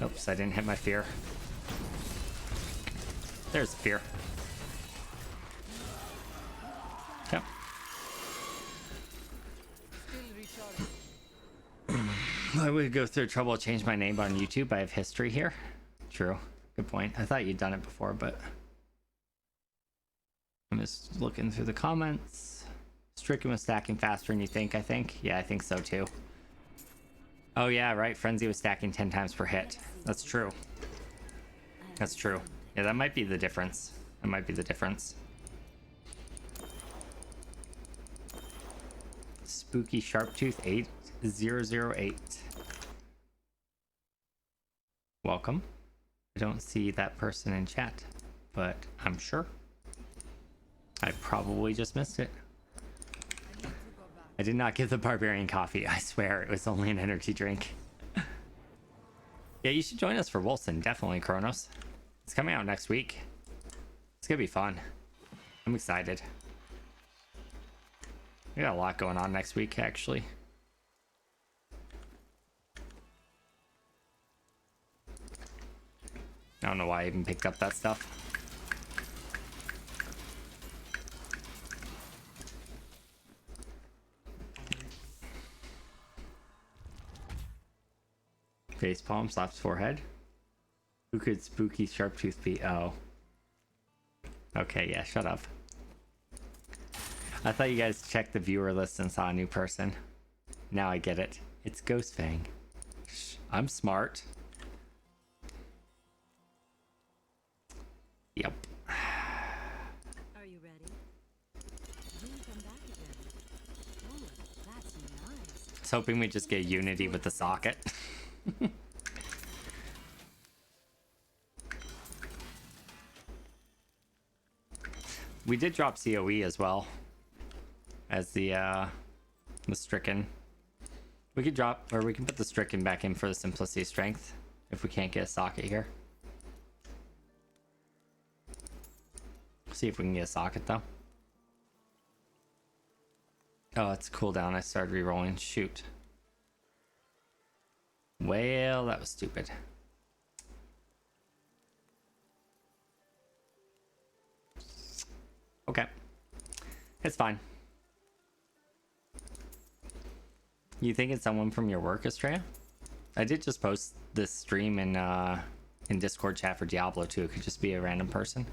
Oops, I didn't hit my fear. There's fear. Yep. Still recharging. I would go through trouble to change my name on YouTube. I have history here. True. Good point. I thought you'd done it before, but I'm just looking through the comments. Stricken was stacking faster than you think, I think. Yeah, I think so too. Oh yeah, right. Frenzy was stacking 10 times per hit. That's true. That's true. Yeah, that might be the difference. That might be the difference. Spooky Sharptooth 8008. Welcome. I don't see that person in chat, but I'm sure. I probably just missed it. I did not give the Barbarian coffee. I swear, it was only an energy drink. Yeah, you should join us for Wilson. Definitely, Kronos. It's coming out next week. It's gonna be fun. I'm excited. We got a lot going on next week, actually. I don't know why I even picked up that stuff. Facepalm slaps forehead. Who could Spooky Sharptooth be? Oh. Okay, yeah, shut up. I thought you guys checked the viewer list and saw a new person. Now I get it. It's Ghostfang. Shh, I'm smart. Yep. Are you ready? You come back again. Oh, that's nice. I was hoping we just get unity with the socket. We did drop COE as well as the stricken. We could drop, or we can put the stricken back in for the simplicity strength if we can't get a socket here. See if we can get a socket though. Oh, it's cooldown. I started re-rolling. Shoot. Well, that was stupid. Okay. It's fine. You think it's someone from your work, Estrella? I did just post this stream in Discord chat for Diablo 2. It could just be a random person.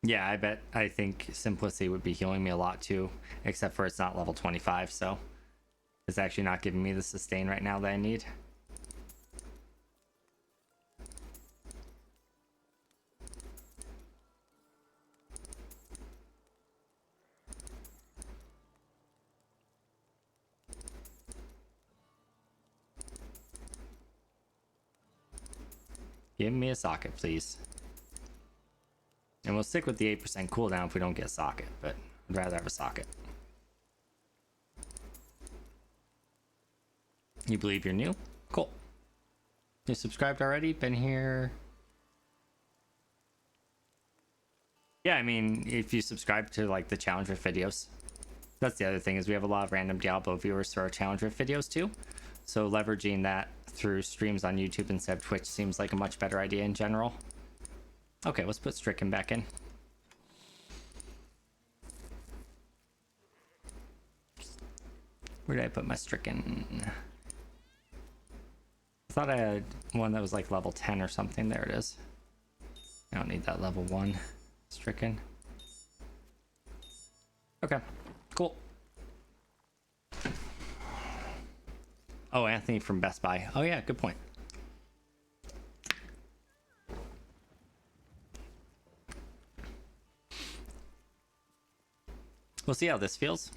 Yeah, I think Simplicity would be healing me a lot too, except for it's not level 25, so it's actually not giving me the sustain right now that I need. Give me a socket, please. And we'll stick with the 8% cooldown if we don't get a socket, but I'd rather have a socket. You believe you're new? Cool. You subscribed already? Been here? Yeah, I mean, if you subscribe to like the challenge rift videos. That's the other thing, is we have a lot of random Diablo viewers through our challenge rift videos too. So leveraging that through streams on YouTube instead of Twitch seems like a much better idea in general. Okay, let's put Stricken back in. Where did I put my Stricken? I thought I had one that was like level 10 or something. There it is. I don't need that level 1 Stricken. Okay, cool. Oh, Anthony from Best Buy. Oh yeah, good point. We'll see how this feels.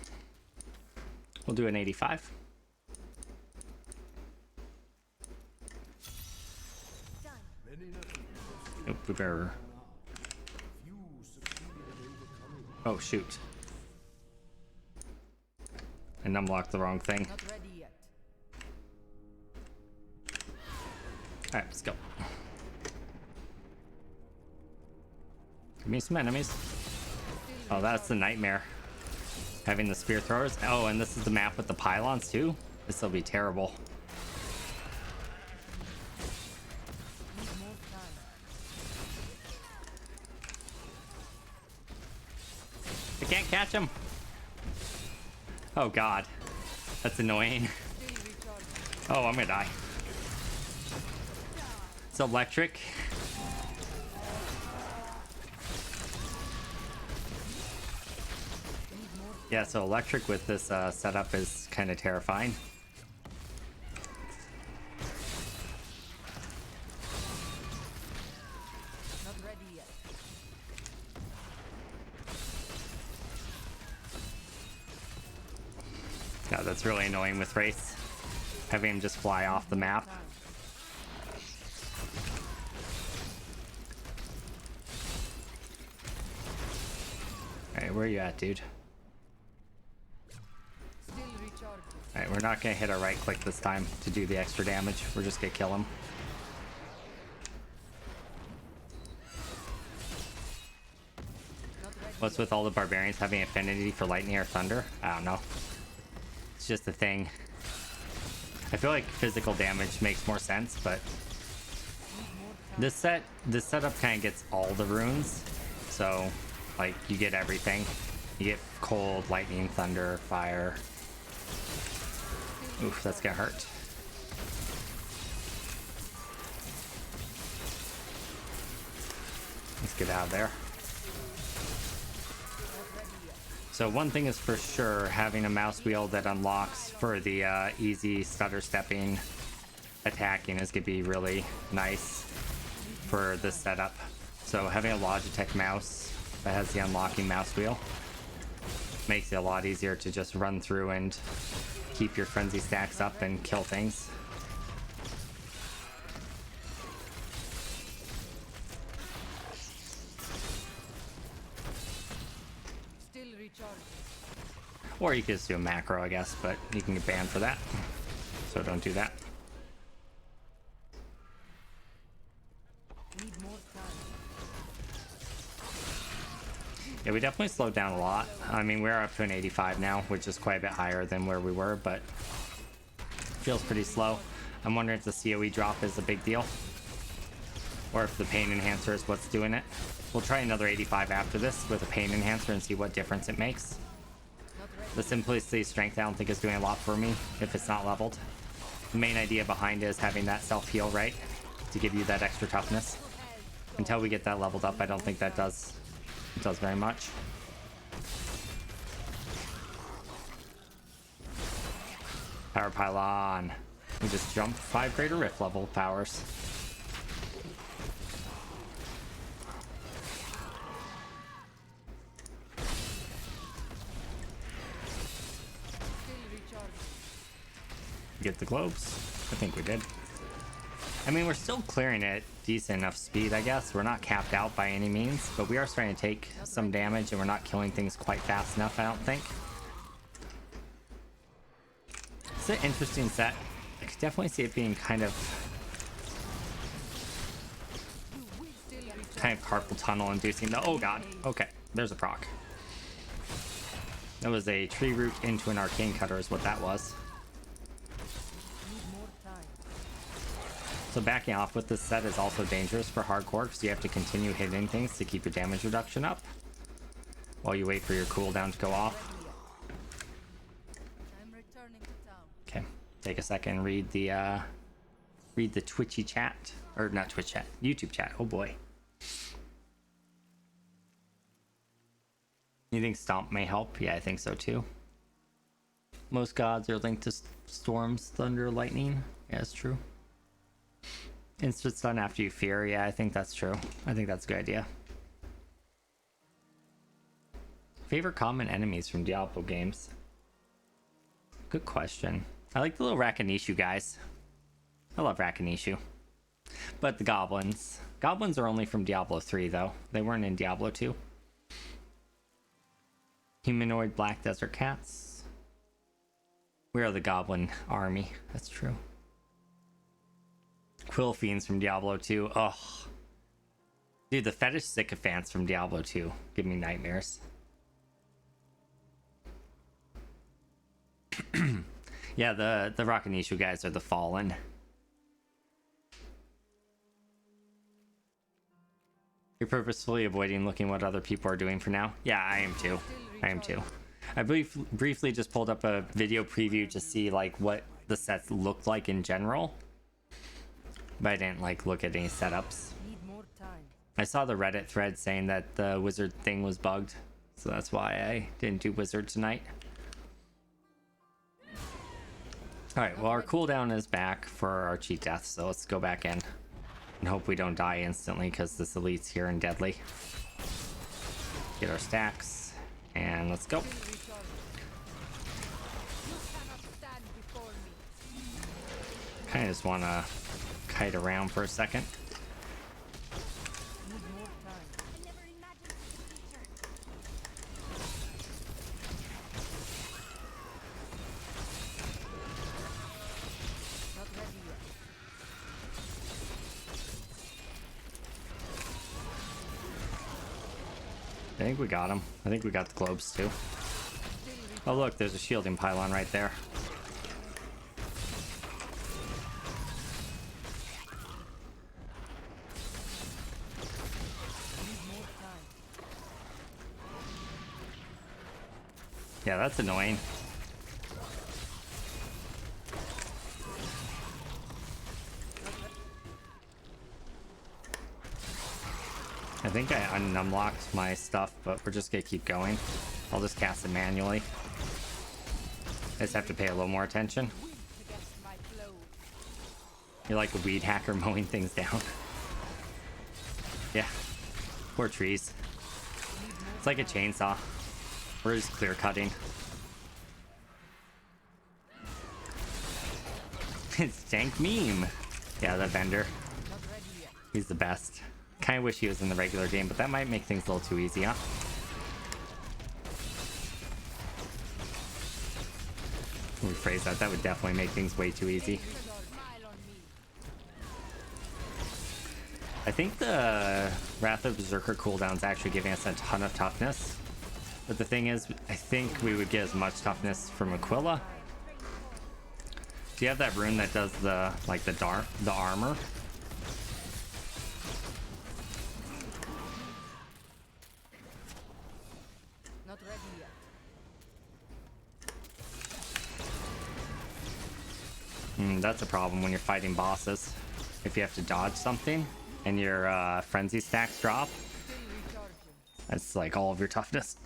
We'll do an 85. Nope, we better... Oh, shoot. I unlocked the wrong thing. Not ready yet. Alright, let's go. Give me some enemies. Oh, that's the nightmare. Having the spear throwers. Oh, and this is the map with the pylons too. This will be terrible. I can't catch him. Oh god, that's annoying. Oh, I'm gonna die. It's electric. Yeah, so electric with this setup is kind of terrifying. Not ready yet. Yeah, that's really annoying with Wraith. Having him just fly off the map. Alright, where are you at, dude? Alright, we're not gonna hit our right click this time to do the extra damage. We're just gonna kill him. What's with all the barbarians having affinity for lightning or thunder? I don't know. It's just a thing. I feel like physical damage makes more sense, but this setup kind of gets all the runes. So, like, you get everything. You get cold, lightning, thunder, fire. Oof, that's gonna hurt. Let's get out of there. So one thing is for sure, having a mouse wheel that unlocks for the easy stutter stepping attacking is gonna be really nice for this setup. So having a Logitech mouse that has the unlocking mouse wheel makes it a lot easier to just run through and keep your frenzy stacks up and kill things. Still recharging. Or you could just do a macro, I guess, but you can get banned for that. So don't do that. Need more time. Yeah, we definitely slowed down a lot. I mean, we're up to an 85 now, which is quite a bit higher than where we were, but feels pretty slow. I'm wondering if the COE drop is a big deal, or if the pain enhancer is what's doing it. We'll try another 85 after this with a pain enhancer and see what difference it makes. The Simplicity Strength I don't think is doing a lot for me if it's not leveled. The main idea behind it is having that self-heal, right? To give you that extra toughness. Until we get that leveled up, I don't think that does very much. Power Pylon. We just jumped 5 greater rift level powers. Get the globes. I think we did. I mean, we're still clearing it decent enough speed, I guess. We're not capped out by any means, but we are starting to take some damage and we're not killing things quite fast enough, I don't think. It's an interesting set. I could definitely see it being kind of carpal tunnel inducing the, oh god, okay, there's a proc. That was a tree root into an arcane cutter is what that was. So backing off with this set is also dangerous for hardcore because you have to continue hitting things to keep your damage reduction up while you wait for your cooldown to go off. Okay, take a second, read the Twitchy chat, or not Twitch chat, YouTube chat. Oh boy. You think Stomp may help? Yeah, I think so too. Most gods are linked to storms, thunder, lightning. Yeah, it's true. Instant stun after you fear. Yeah, I think that's true. I think that's a good idea. Favorite common enemies from Diablo games? Good question. I like the little Rakanishu guys. I love Rakanishu. But the goblins. Goblins are only from Diablo 3 though. They weren't in Diablo 2. Humanoid black desert cats. We are the goblin army. That's true. Quill fiends from Diablo 2. Ugh. Dude, the fetish sycophants from Diablo 2 give me nightmares. Yeah, the Rakanishu guys are the fallen. You're purposefully avoiding looking what other people are doing for now? Yeah, I am too. I am too. I briefly just pulled up a video preview to see like what the sets looked like in general. But I didn't like look at any setups. I saw the Reddit thread saying that the wizard thing was bugged, so that's why I didn't do wizard tonight. Alright, well our cooldown is back for our cheat death, so let's go back in and hope we don't die instantly because this elite's here and deadly. Get our stacks and let's go. Kinda just wanna kite around for a second. I think we got him. I think we got the globes too. Oh look, there's a shielding pylon right there. Yeah, that's annoying. I think I unlocked my stuff, but we're just gonna keep going. I'll just cast it manually. I just have to pay a little more attention. You're like a weed hacker mowing things down. Yeah, poor trees. It's like a chainsaw. We're just clear cutting. It's Dank Meme. Yeah, the vendor. He's the best. Kind of wish he was in the regular game, but that might make things a little too easy, huh? Rephrase that. That would definitely make things way too easy. I think the Wrath of Berserker cooldown's actually giving us a ton of toughness. But the thing is, I think we would get as much toughness from Aquila. Do you have that rune that does the like the armor? Not ready yet. That's a problem when you're fighting bosses. If you have to dodge something and your frenzy stacks drop, Still recharging. that's like all of your toughness.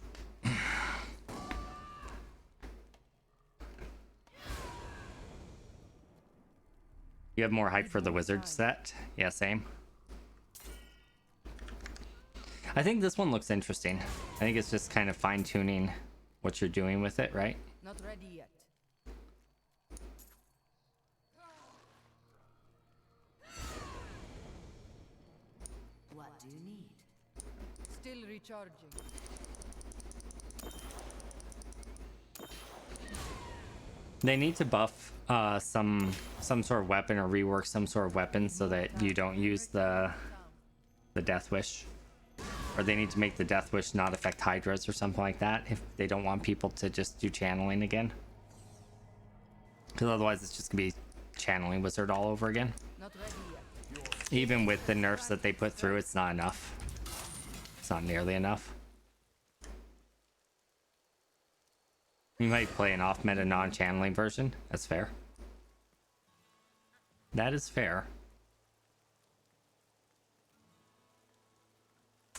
You have more hype for the wizard set? Yeah, same. I think this one looks interesting. I think it's just kind of fine-tuning what you're doing with it, right? Not ready yet. What do you need? Still recharging. They need to buff some sort of weapon or rework some sort of weapon so that you don't use the death wish, or they need to make the death wish not affect hydras or something like that if they don't want people to just do channeling again, because otherwise it's just gonna be channeling wizard all over again. Not ready yet. Even with the nerfs that they put through, it's not enough. It's not nearly enough. You might play an off-meta non-channeling version. That's fair. That is fair.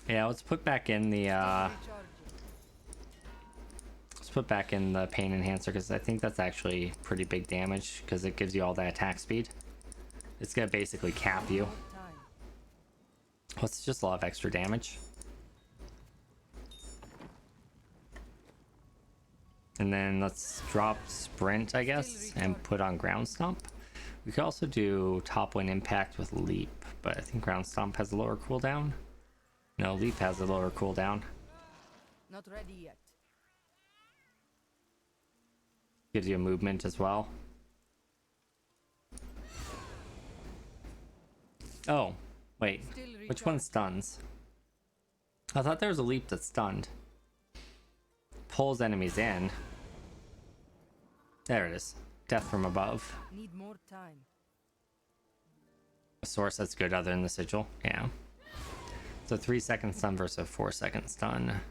Yeah, let's put back in the Recharging. let's put back in the pain enhancer, because I think that's actually pretty big damage because it gives you all that attack speed. It's gonna basically cap you. More time. Well, it's just a lot of extra damage. And then let's drop sprint, I guess, and put on ground stomp. We could also do top one impact with leap, but I think ground stomp has a lower cooldown. No, leap has a lower cooldown. Not ready yet. Gives you a movement as well. Oh, wait. Still Which one stuns? I thought there was a leap that stunned. Pulls enemies in. There it is. Death from above. Need more time. A source that's good other than the sigil. Yeah. So 3-second stun versus a 4-second stun.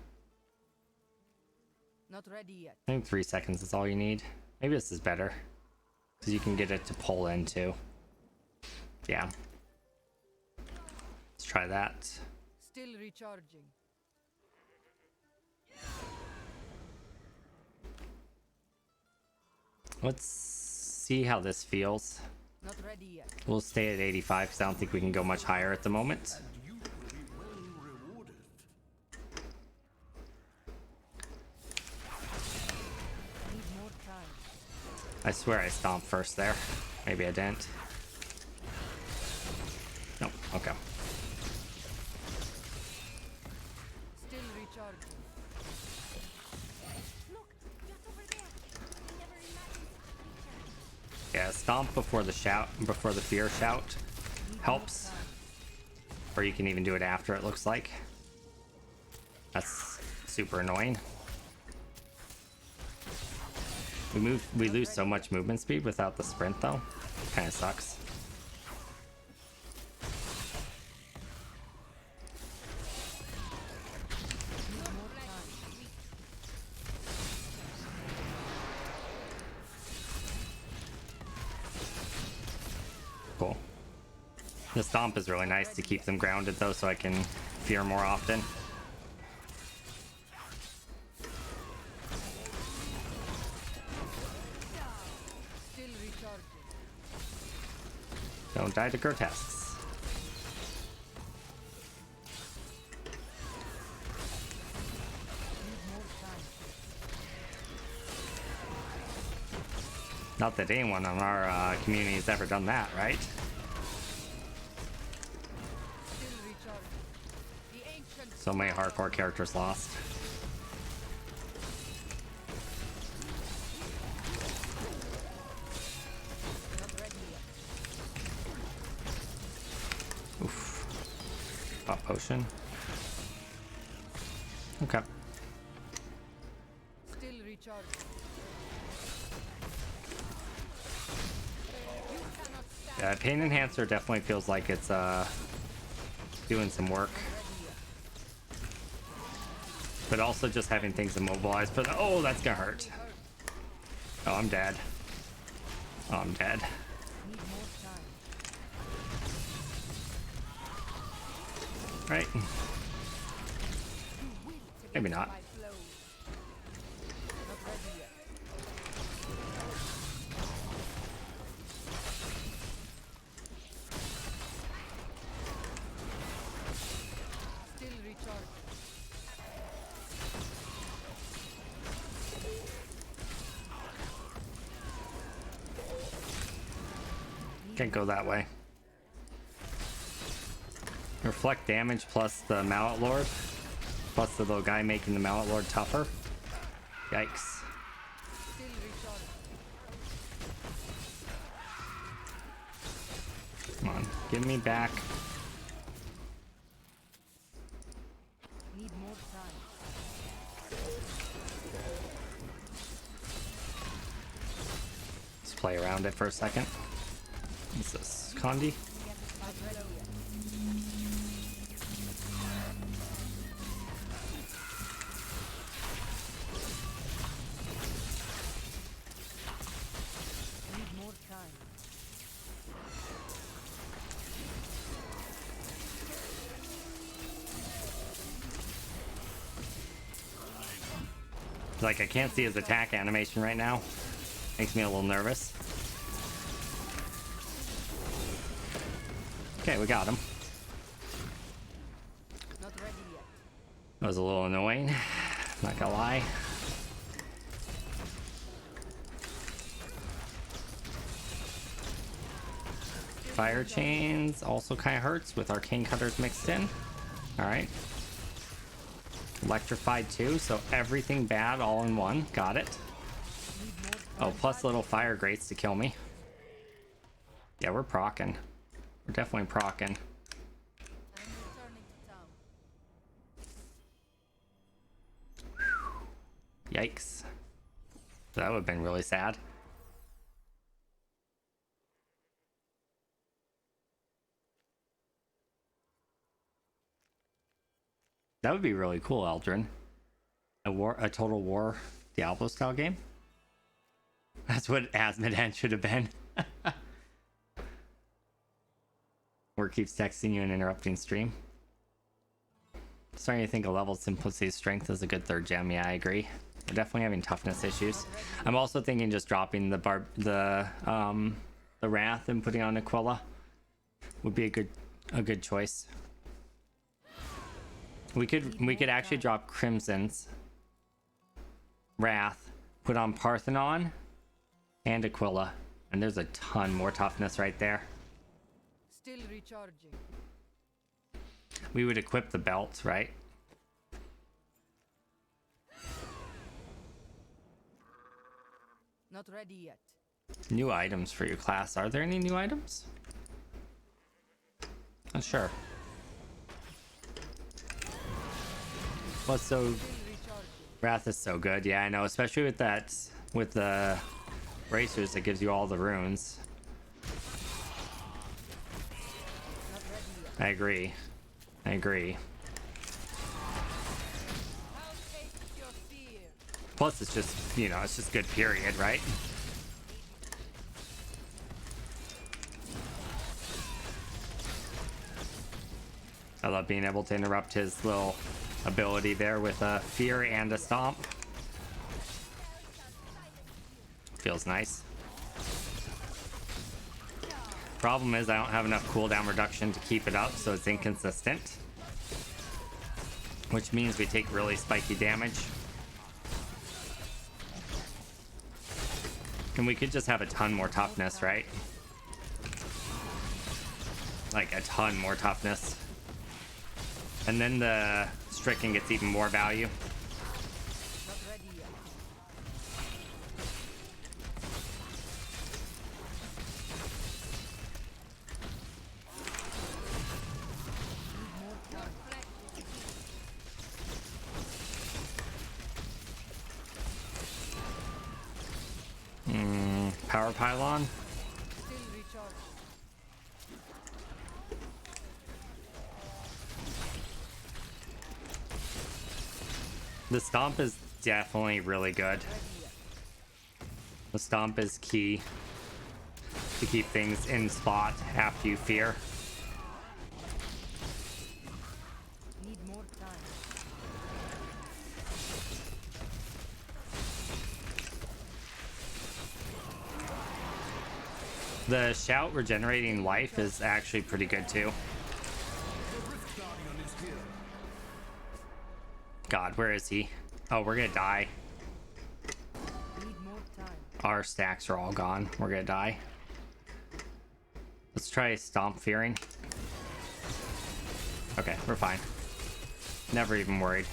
Not ready yet. I think 3 seconds is all you need. Maybe this is better, because you can get it to pull in too. Yeah. Let's try that. Still recharging. Let's see how this feels. Not ready yet. We'll stay at 85 because I don't think we can go much higher at the moment. You will be well rewarded. Need more time. I swear I stomped first there. Maybe I didn't. Nope. Okay. Still recharging. Look, just over there. I never imagined such a creature. Yeah, stomp before the shout, before the fear shout helps. Or you can even do it after, it looks like. That's super annoying. We lose so much movement speed without the sprint though. Kind of sucks. Cool. The stomp is really nice to keep them grounded though, so I can fear more often. Still recharging. Don't die to grotesques. Need more time. Not that anyone on our community has ever done that, right? Still recharging. The ancient. So many hardcore characters lost. Not ready yet. Oof. Pop potion. Okay. Still recharging. Pain Enhancer definitely feels like it's doing some work. But also just having things immobilized for the... Oh, that's gonna hurt. Oh, I'm dead. Oh, I'm dead. Need more time. Right. You will to Maybe get not. my blows. Not ready yet. Still recharging. Can't go that way. Reflect damage plus the Mallet Lord. Plus the little guy making the Mallet Lord tougher. Yikes. Still recharging. Come on. Give me back. Need more time. Let's play around it for a second. What's this? Condi? Not ready yet. Need more time. Like, I can't see his attack animation right now. Makes me a little nervous. Okay, we got him. Not ready yet. That was a little annoying. Not gonna lie. Fire chains also kind of hurts with arcane cutters mixed in. All right. Electrified too, so everything bad all in one. Got it. Need more time. Oh, plus little fire grates to kill me. Yeah, we're procking. We're definitely procking. I'm returning to town. Yikes. That would have been really sad. That would be really cool, Eldrin. A Total War Diablo style game. That's what Asmodan should have been. Or keeps texting you and interrupting stream. Starting to think a level simplicity strength is a good third gem. Yeah, I agree. We're definitely having toughness issues. I'm also thinking just dropping the Wrath and putting on Aquila would be a good choice. We could actually drop Crimson's Wrath, put on Parthenon and Aquila, and there's a ton more toughness right there. Still recharging. We would equip the belt, right? Not ready yet. New items for your class. Are there any new items? Not sure. What's so... Still recharging. Wrath is so good. Yeah, I know. Especially with that... With the... bracers that gives you all the runes. Not ready yet. I agree. I agree. I'll taste your fear. Plus, it's just, you know, it's just good period, right? I love being able to interrupt his little ability there with a fear and a stomp. Feels nice. Problem is I don't have enough cooldown reduction to keep it up, so it's inconsistent. Which means we take really spiky damage. And we could just have a ton more toughness, right? Like a ton more toughness. And then the stricken gets even more value. Not ready yet. Need more time. Power pylon. Still recharging. The stomp is definitely really good. The stomp is key to keep things in spot after you fear. Need more time. The shout regenerating life is actually pretty good too. God, where is he? Oh, we're gonna die. Need more time. Our stacks are all gone. We're gonna die. Let's try stomp fearing. Okay, we're fine. Never even worried.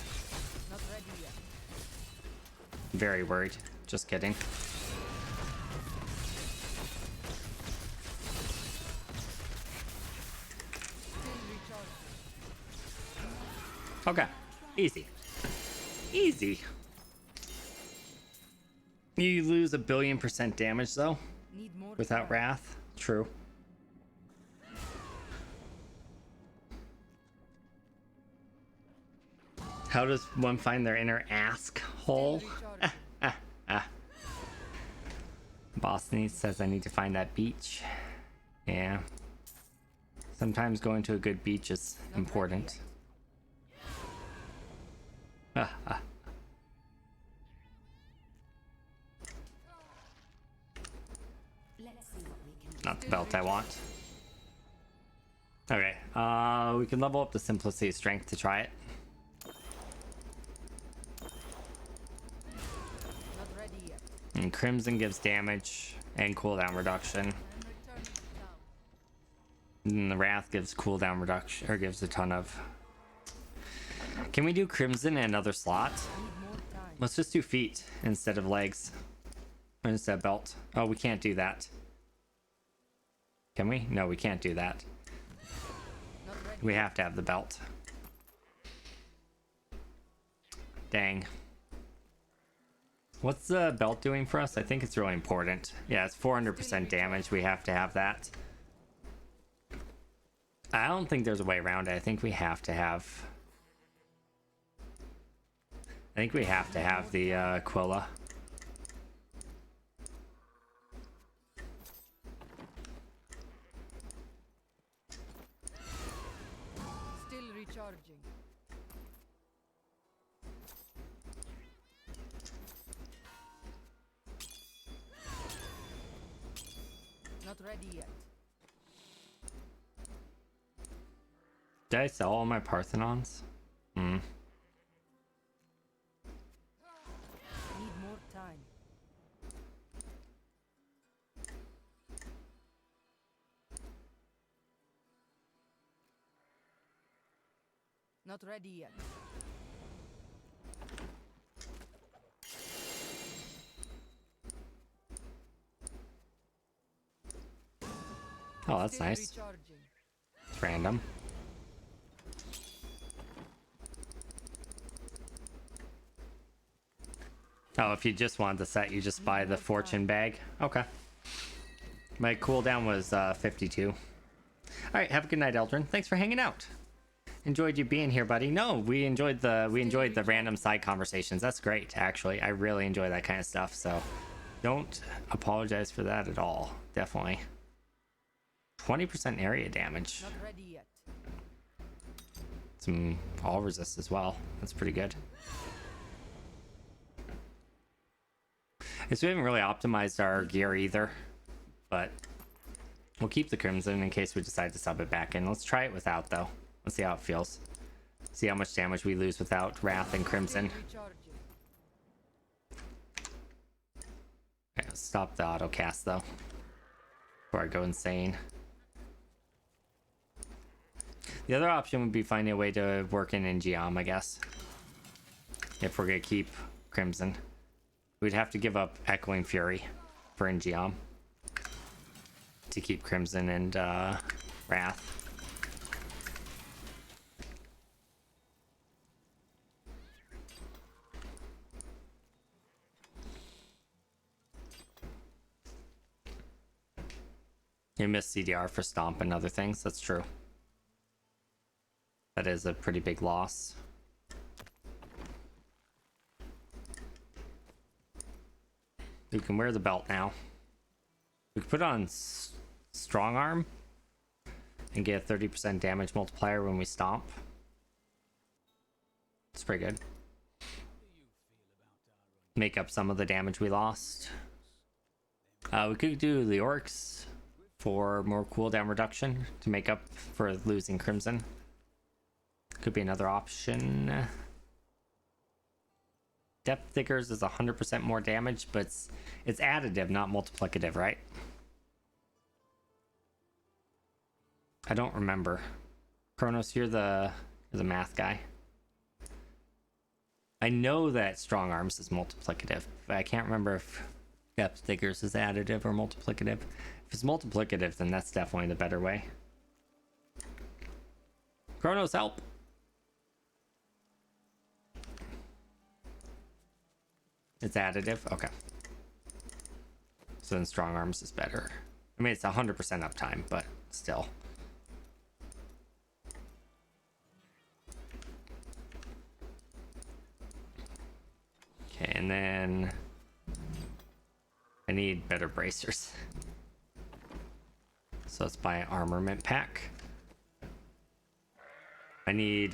Not ready yet. Very worried. Just kidding. Still recharging. Okay, easy. Easy. You lose 1,000,000,000% damage though Need more without time. wrath. True. How does one find their inner ask hole? Recharging. Boston says I need to find that beach. Yeah. Sometimes going to a good beach is important. Let's see what we can do. Not the belt I want. Okay, we can level up the simplicity of strength to try it. Not ready yet. And Crimson gives damage and cooldown reduction. I'm returning to town. And the Wrath gives cooldown reduction, or gives a ton of. Can we do Crimson in another slot? Need more time. Let's just do feet instead of legs. Or instead of belt. Oh, we can't do that. Can we? No, we can't do that. Not ready. We have to have the belt. Dang. What's the belt doing for us? I think it's really important. Yeah, it's 400% damage. We have to have that. I don't think there's a way around it. I think we have to have... I think we have to have the Quilla. Still recharging. Not ready yet. Did I sell all my Parthenons? Hmm. Need more time. Not ready yet. Oh, that's Still nice. recharging. It's random. Oh, if you just want the set, you just buy the fortune bag. Okay. My cooldown was 52. All right, have a good night, Eldrin. Thanks for hanging out. Enjoyed you being here, buddy. No, we enjoyed the random side conversations. That's great, actually. I really enjoy that kind of stuff. So, don't apologize for that at all. Definitely. 20% area damage. Not ready yet. Some all resist as well. That's pretty good. Guess we haven't really optimized our gear either, but we'll keep the Crimson in case we decide to sub it back in. Let's try it without, though. Let's see how it feels. See how much damage we lose without Wrath and Crimson. Still recharging. Okay, let's stop the auto cast though before I go insane. The other option would be finding a way to work in Geom, I guess. If we're gonna keep Crimson, we'd have to give up Echoing Fury for Geom to keep Crimson and Wrath. You miss CDR for Stomp and other things, that's true. That is a pretty big loss. We can wear the belt now. We can put on strong arm and get a 30% damage multiplier when we stomp. It's pretty good. Make up some of the damage we lost. We could do the orcs for more cooldown reduction to make up for losing Crimson. Could be another option. Depth Diggers is 100% more damage, but it's additive, not multiplicative, right? I don't remember. Kronos, you're the math guy. I know that Strong Arms is multiplicative, but I can't remember if Depth Diggers is additive or multiplicative. If it's multiplicative, then that's definitely the better way. Kronos, help! It's additive? Okay. So then Strong Arms is better. I mean, it's 100% uptime, but still. Okay, and then I need better bracers. So let's buy an armament pack. I need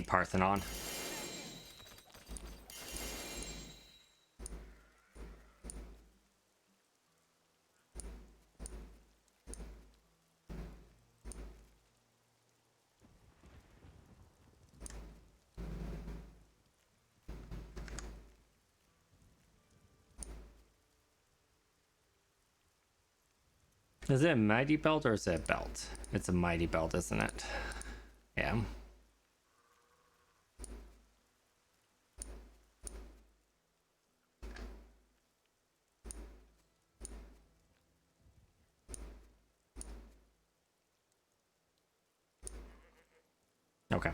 Parthenon. Is it a mighty belt or is it a belt? It's a mighty belt, isn't it? Yeah. Okay.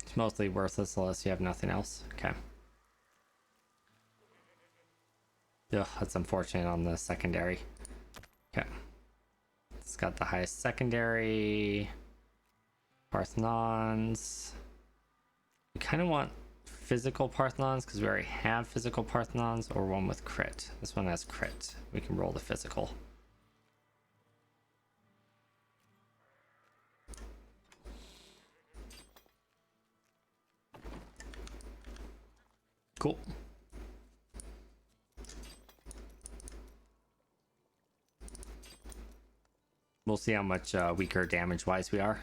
It's mostly worthless unless you have nothing else. Okay. Ugh, that's unfortunate on the secondary. Okay. It's got the highest secondary. Parthenons. We kind of want physical Parthenons because we already have physical Parthenons, or one with crit. This one has crit. We can roll the physical. Cool. We'll see how much weaker damage-wise we are.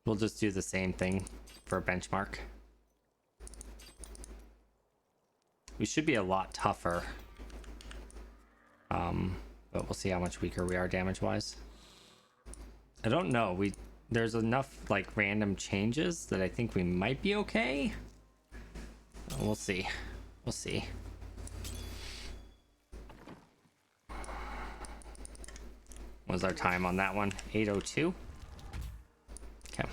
We'll just do the same thing for a benchmark. We should be a lot tougher. But we'll see how much weaker we are damage-wise. I don't know. There's enough like random changes that I think we might be okay. We'll see. We'll see. What was our time on that one? 8:02. Okay.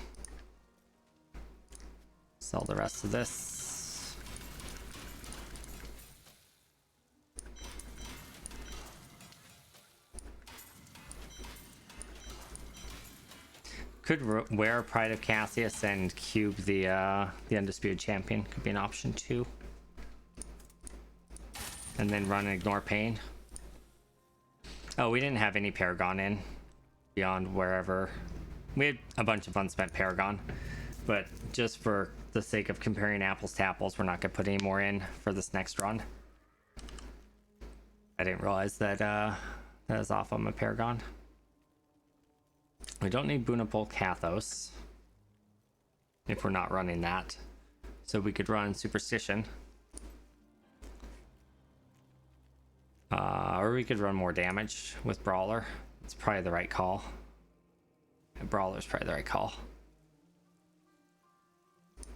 Sell the rest of this. Could wear Pride of Cassius and cube the Undisputed Champion. Could be an option too. And then run Ignore Pain. Oh, we didn't have any Paragon in beyond wherever. We had a bunch of unspent Paragon, but just for the sake of comparing apples to apples, we're not going to put any more in for this next run. I didn't realize that that is off on my Paragon. We don't need Bunapol Kathos if we're not running that. So we could run Superstition. Or we could run more damage with Brawler. It's probably the right call. And Brawler's probably the right call.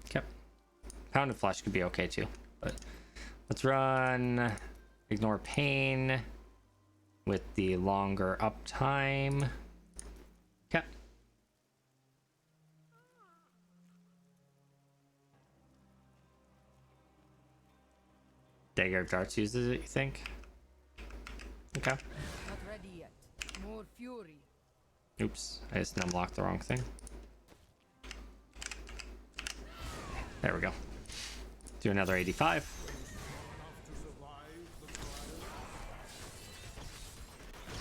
Okay. Pound of Flesh could be okay too. But let's run Ignore Pain with the longer uptime. Okay. Dagger of Darts uses it, you think? Okay. Not ready yet. More more fury. Oops, I just unlocked the wrong thing. There we go. Do another 85.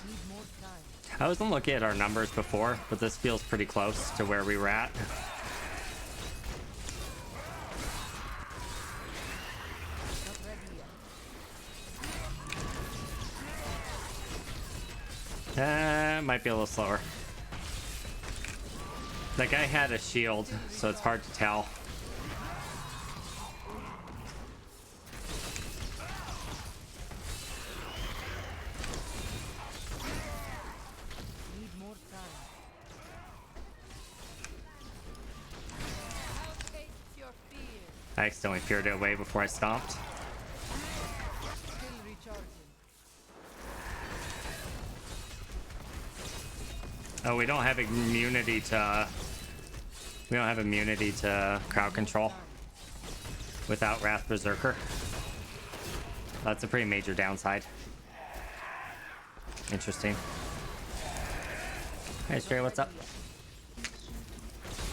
Need more time. I wasn't looking at our numbers before, but this feels pretty close to where we were at. Not ready yet. Might be a little slower. That guy had a shield, so it's hard to tell. Need more time. I'll taste your fear. I accidentally feared it away before I stomped. Still recharging. Oh, we don't have immunity to... We don't have immunity to crowd control without Wrath Berserker. That's a pretty major downside. Interesting. Hey, Stray, what's up?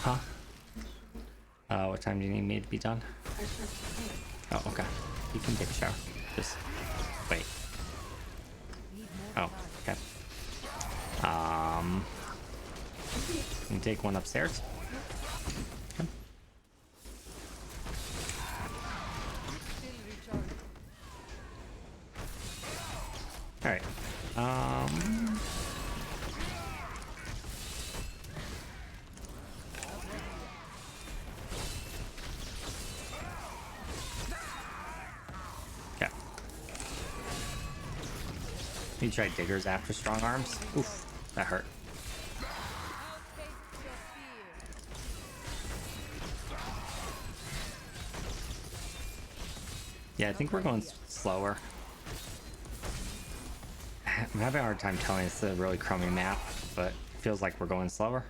Huh? What time do you need me to be done? Oh, okay. You can take a shower. Just wait. Need more Oh, time. okay. Can you take one upstairs? Okay. Still recharging. All right. Okay. You tried diggers after strong arms? Oof, that hurt. I'll taste your fear. Yeah, I think we're going slower. I'm having a hard time telling. It's a really crummy map, but it feels like we're going slower.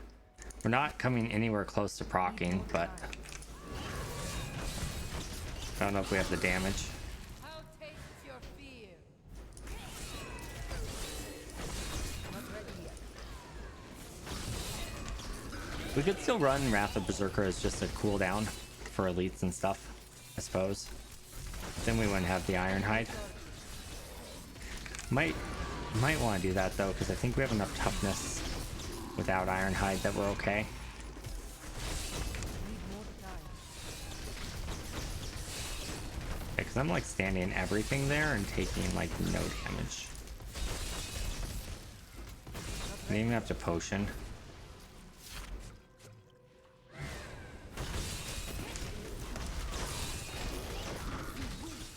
We're not coming anywhere close to proccing, but I don't know if we have the damage. I'll taste your fear. Not ready yet. We could still run Wrath of Berserker as just a cooldown for elites and stuff, I suppose. Then we wouldn't have the Ironhide. Might want to do that though, because I think we have enough toughness without Ironhide that we're okay. Need more time. Because I'm like standing everything there and taking like no damage. I didn't even have to potion.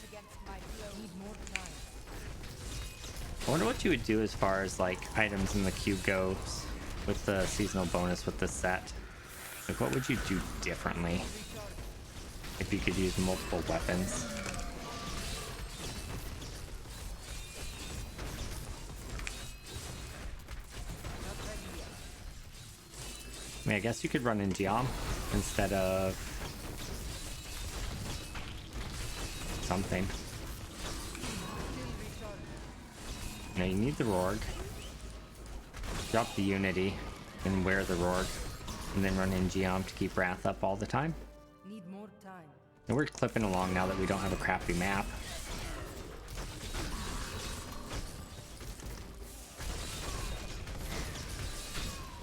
Against my flow. Need more time. I wonder what you would do as far as like items in the cube goes with the seasonal bonus with this set. Like what would you do differently if you could use multiple weapons? Not ready yet. I mean, I guess you could run in Geom instead of something. Still recharging. Now you need the Rorg. Drop the Unity and wear the Rorg. And then run in Geom to keep Wrath up all the time. Need more time. And we're clipping along now that we don't have a crappy map.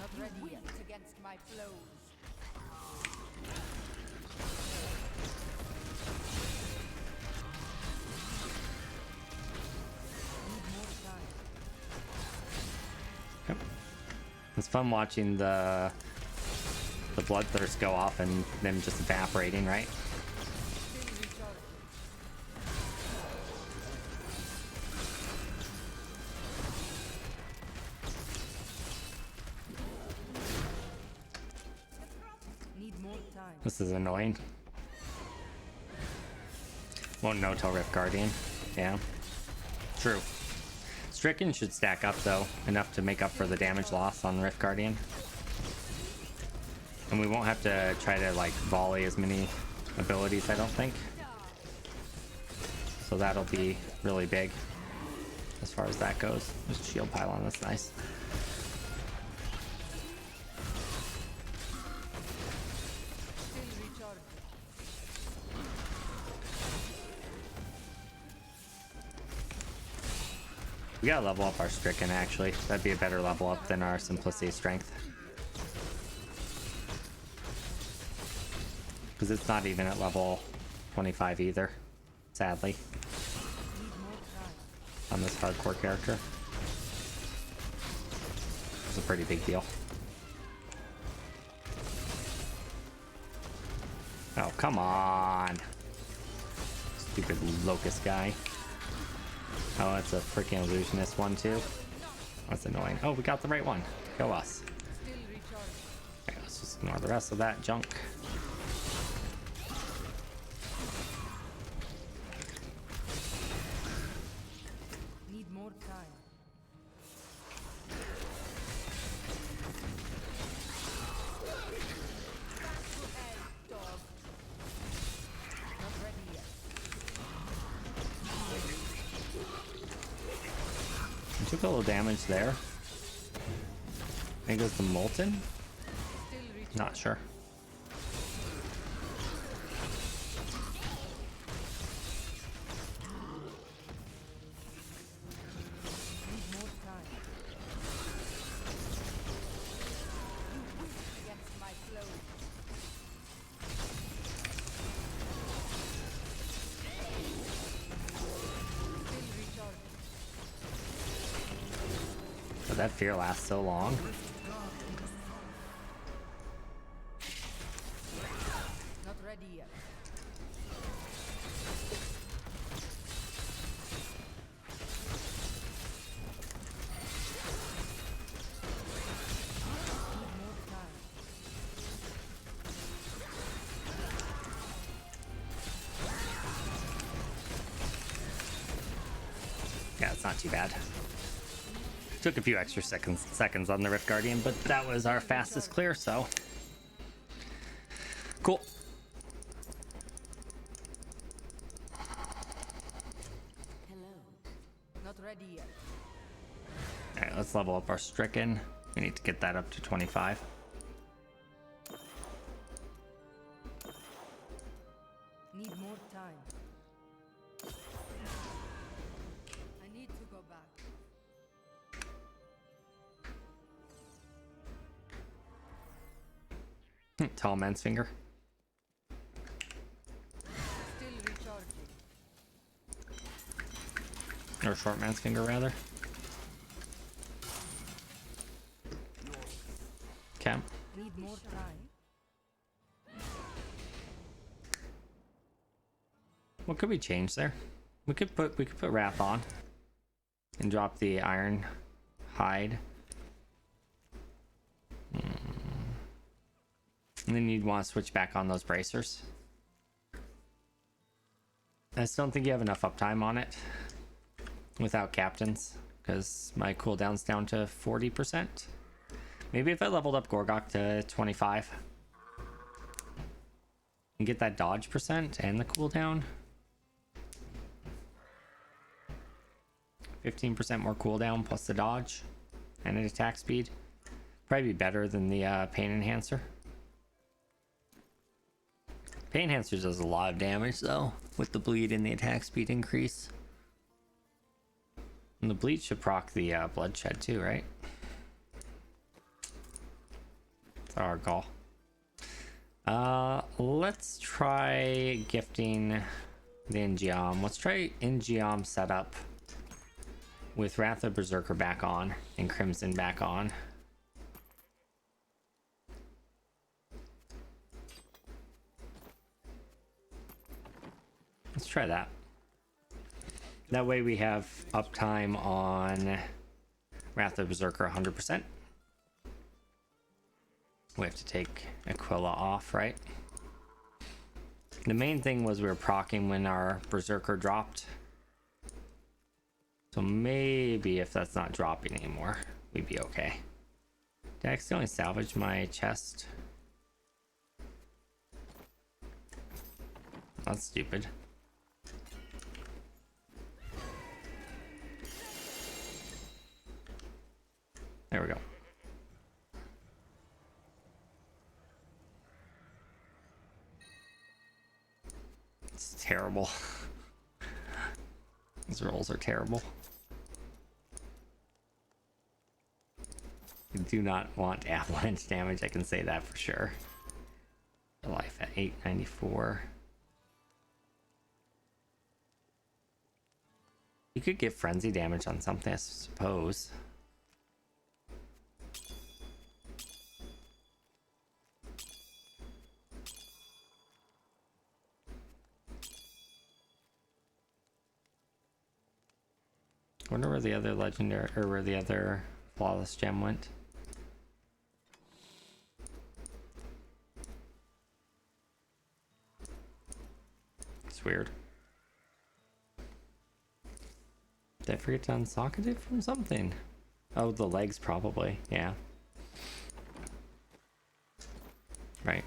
Not ready yet. Against my flows. Need more time. Yep. It's fun watching the bloodthirst go off and them just evaporating, right? Still recharging. Need more time. This is annoying. Won't know till Rift Guardian. Yeah. True. Stricken should stack up though, enough to make up for the damage loss on Rift Guardian. And we won't have to try to like volley as many abilities, I don't think. So that'll be really big. as far as that goes. There's a shield pylon, that's nice. Still recharging. We gotta level up our stricken actually. That'd be a better level up than our simplicity strength. Because it's not even at level 25 either, sadly, Need more time. on this hardcore character. It's a pretty big deal. Oh, come on. Stupid locust guy. Oh, that's a freaking illusionist one too. That's annoying. Oh, we got the right one. Go us. Still recharging. Okay, let's just ignore the rest of that junk. Need more time. Dog. Not ready yet. We took a little damage there. I think it was the molten. Still recharging. Not sure. Need more time. Against my flow. Still recharging. But that fear lasts so long. Not ready yet. Need more time. Yeah, it's not too bad. Took a few extra seconds on the Rift Guardian, but that was our fastest clear, so cool. Not ready yet. All right, let's level up our stricken. We need to get that up to 25. Need more time. I need to go back. Tall man's finger. Still recharging. Or short man's finger, rather. Okay. Need more time. What could we change there? We could put Wrath on and drop the iron hide. And then you'd want to switch back on those bracers. I just don't think you have enough uptime on it without captains, because my cooldown's down to 40%. Maybe if I leveled up Gorgok to 25 and get that dodge percent and the cooldown. 15% more cooldown plus the dodge and an attack speed. Probably be better than the pain enhancer. Pain enhancer does a lot of damage though, with the bleed and the attack speed increase. And the bleed should proc the bloodshed too, right? It's our call. Let's try gifting the Ingeom. Let's try Ingeom setup with Wrath of Berserker back on and Crimson back on. Let's try that. That way we have uptime on Wrath of Berserker 100%. We have to take Aquila off, right? The main thing was we were proccing when our Berserker dropped. So maybe if that's not dropping anymore, we'd be okay. Did I accidentally salvage my chest? That's stupid. There we go. It's terrible. These rolls are terrible. You do not want avalanche damage, I can say that for sure. Life at 894. You could get frenzy damage on something, I suppose. Wonder where the other legendary, or where the other flawless gem went. It's weird. Did I forget to unsocket it from something? Oh, the legs probably, yeah. Right.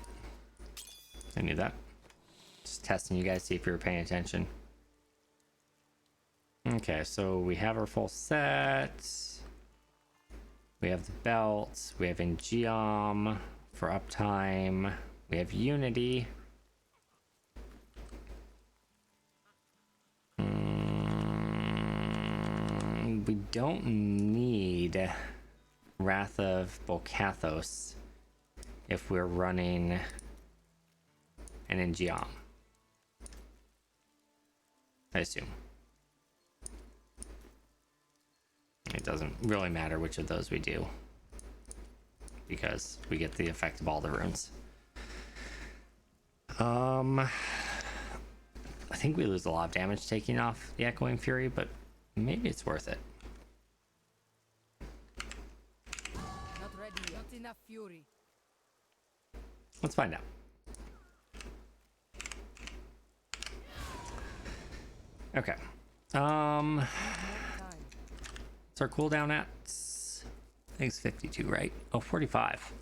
I knew that. Just testing you guys, see if you were paying attention. Okay, so we have our full set. We have the belts. We have Ingeom for uptime. We have Unity. We don't need Wrath of Bolcathos if we're running an Ingeom, I assume. It doesn't really matter which of those we do, because we get the effect of all the runes. I think we lose a lot of damage taking off the Echoing Fury, but maybe it's worth it. Not ready. Not enough fury. Let's find out. Okay. Time. What's our cooldown at? I think it's 52, right? Oh, 45.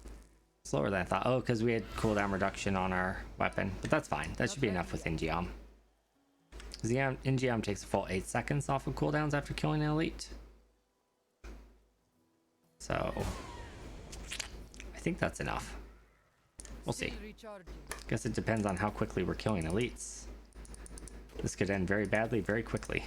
Slower than I thought. Oh, because we had cooldown reduction on our weapon. But that's fine. That should be enough with Ingeom. Because the Ingeom takes a full 8 seconds off of cooldowns after killing an elite. So, I think that's enough. We'll see. Guess it depends on how quickly we're killing elites. This could end very badly, very quickly.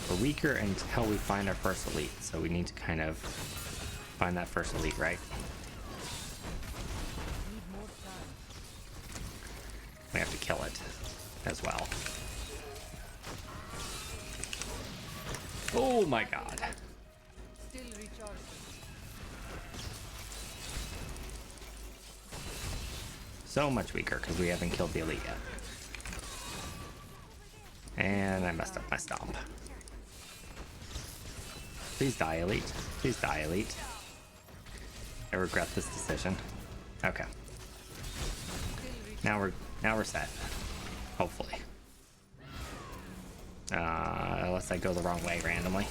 We're weaker until we find our first elite, so we need to kind of find that first elite, right? We have to kill it as well. Oh my god. Still recharging. So much weaker because we haven't killed the elite yet. And I messed up my stomp. Please die, elite. Please die, elite. I regret this decision. Okay. Now we're set. Hopefully. Unless I go the wrong way randomly.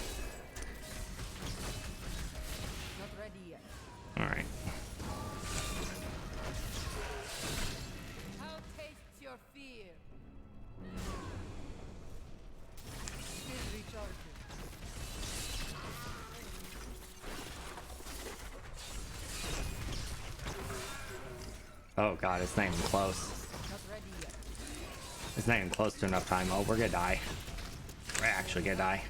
Not ready yet. Alright. How tastes your fear? Still recharging. Oh god, it's not even close. Not ready yet. It's not even close to enough time. Oh, we're gonna die. We're actually gonna die.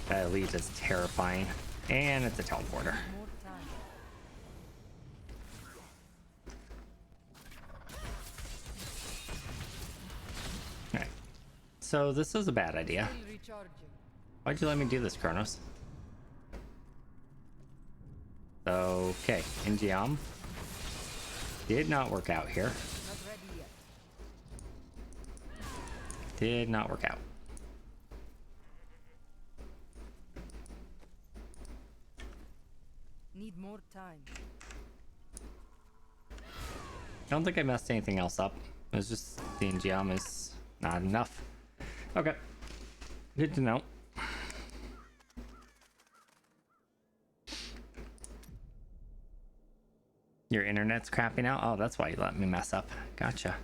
That elite is terrifying. And it's a teleporter. More time. Alright. So this is a bad idea. Still recharging. Why'd you let me do this, Kronos? Okay, Ingeom. Did not work out here. Not ready yet. Did not work out. Need more time. I don't think I messed anything else up. It was just the Ingeom is not enough. Okay. Good to know. Your internet's crapping out? Oh, that's why you let me mess up. Gotcha.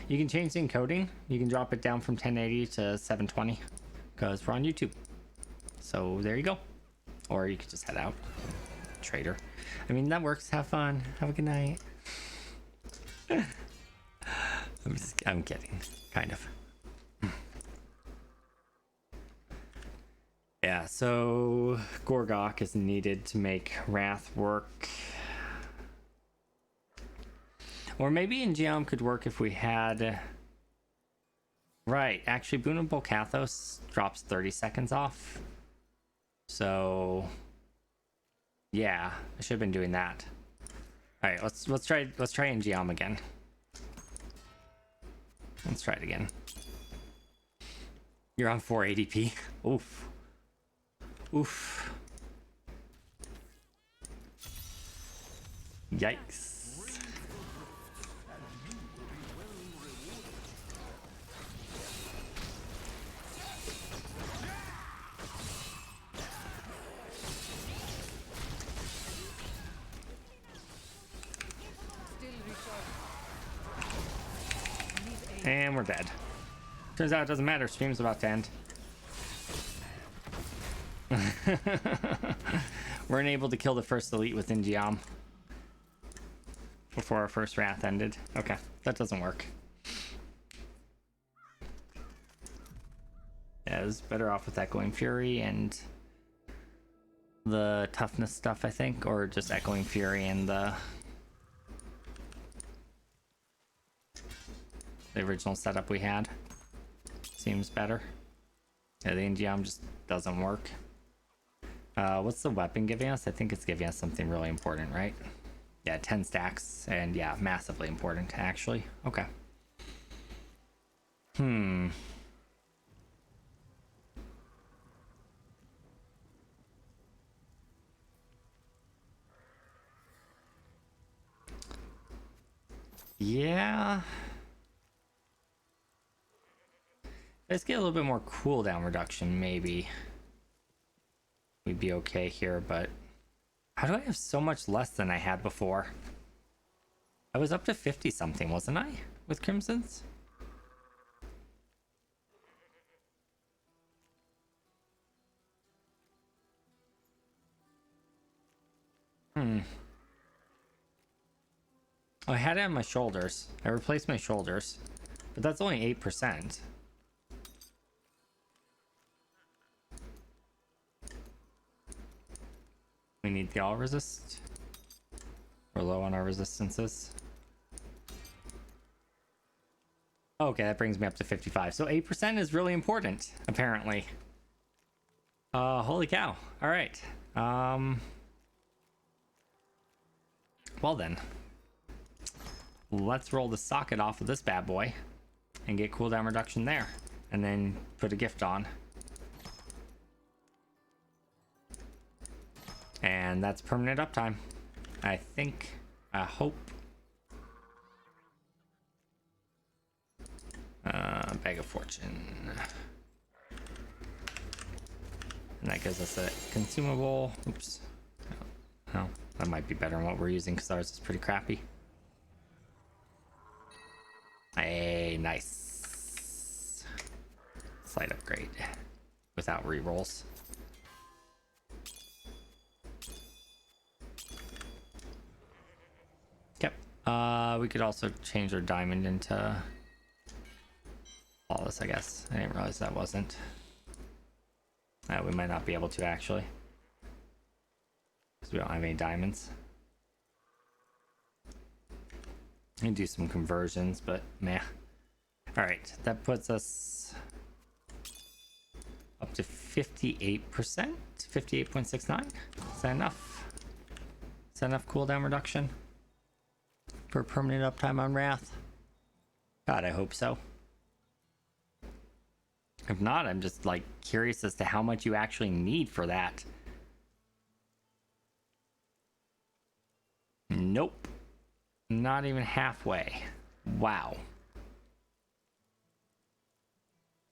You can change the encoding. You can drop it down from 1080 to 720 because we're on YouTube. So there you go. Or you could just head out. Traitor. I mean, that works. Have fun. Have a good night. I'm kidding. Kind of. Yeah, so Gorgok is needed to make Wrath work. Or maybe Ingeom could work if we had... Right, actually Boonable Kathos drops 30 seconds off. So... yeah, I should have been doing that. Alright, let's try Ingeom again. Let's try it again. You're on 480p. Oof. Oof. Yikes. And we're dead. Turns out it doesn't matter. Stream's about to end. We're unable to kill the first elite with Ingeom before our first Wrath ended. Okay, that doesn't work. Yeah, it was better off with Echoing Fury and the toughness stuff, I think, or just Echoing Fury and the original setup we had. Seems better. Yeah, the Ingeom just doesn't work. What's the weapon giving us? I think it's giving us something really important, right? Yeah, 10 stacks, and yeah, massively important, actually. Okay. Yeah. Let's get a little bit more cooldown reduction, maybe. We'd be okay here, but how do I have so much less than I had before? I was up to 50 something, wasn't I? With Crimsons? Oh, I had it on my shoulders. I replaced my shoulders, but that's only 8%. We need the all resist. We're low on our resistances. Okay, that brings me up to 55. So 8% is really important, apparently. Holy cow. All right. Well then. Let's roll the socket off of this bad boy and get cooldown reduction there. And then put a gift on. And that's permanent uptime. I think. I hope. Bag of Fortune. And that gives us a consumable. Oops. Oh, that might be better than what we're using because ours is pretty crappy. Hey, nice. Slight upgrade without rerolls. Yep. We could also change our diamond into flawless, I guess. I didn't realize that wasn't. We might not be able to actually, because we don't have any diamonds. We can do some conversions, but meh. All right, that puts us up to 58%, 58.69. Is that enough? Is that enough cooldown reduction for permanent uptime on Wrath? God, I hope so. If not, I'm just like curious as to how much you actually need for that. Nope. Not even halfway. Wow.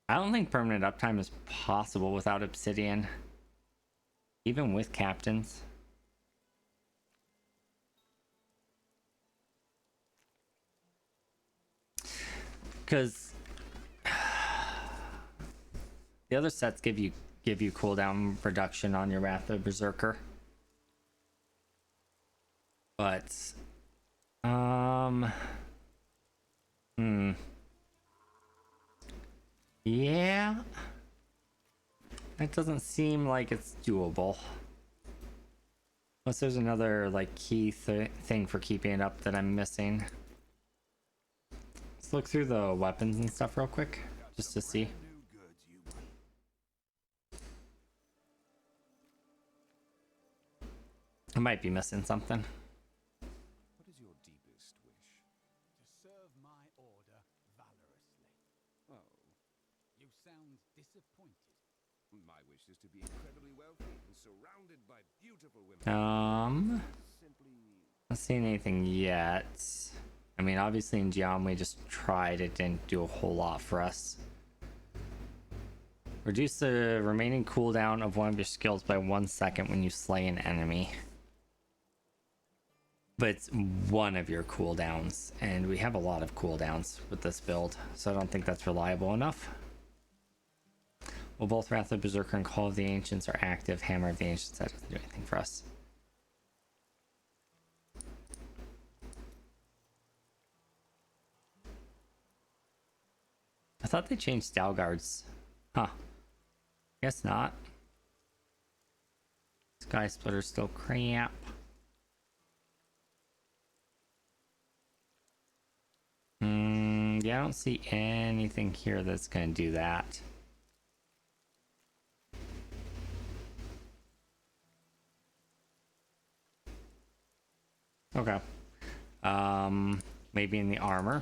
I don't think permanent uptime is possible without Obsidian. Even with captains. Because the other sets give you cooldown reduction on your Wrath of Berserker. But yeah, that doesn't seem like it's doable. Unless there's another like key thing for keeping it up that I'm missing. Let's look through the weapons and stuff real quick, just to see. I might be missing something. What is your deepest wish? To serve my order valorously. Oh, You sound disappointed. my wish is to be incredibly wealthy and surrounded by beautiful women. Simply. Not seeing anything yet. I mean, obviously in Geom we just tried, it didn't do a whole lot for us. Reduce the remaining cooldown of one of your skills by 1 second when you slay an enemy. But it's one of your cooldowns, and we have a lot of cooldowns with this build, so I don't think that's reliable enough. Well, both Wrath of Berserker and Call of the Ancients are active. Hammer of the Ancients, that doesn't do anything for us. I thought they changed Stalguards. Huh. Guess not. Sky Splitter's still crap. Yeah, I don't see anything here that's gonna do that. Okay. Maybe in the armor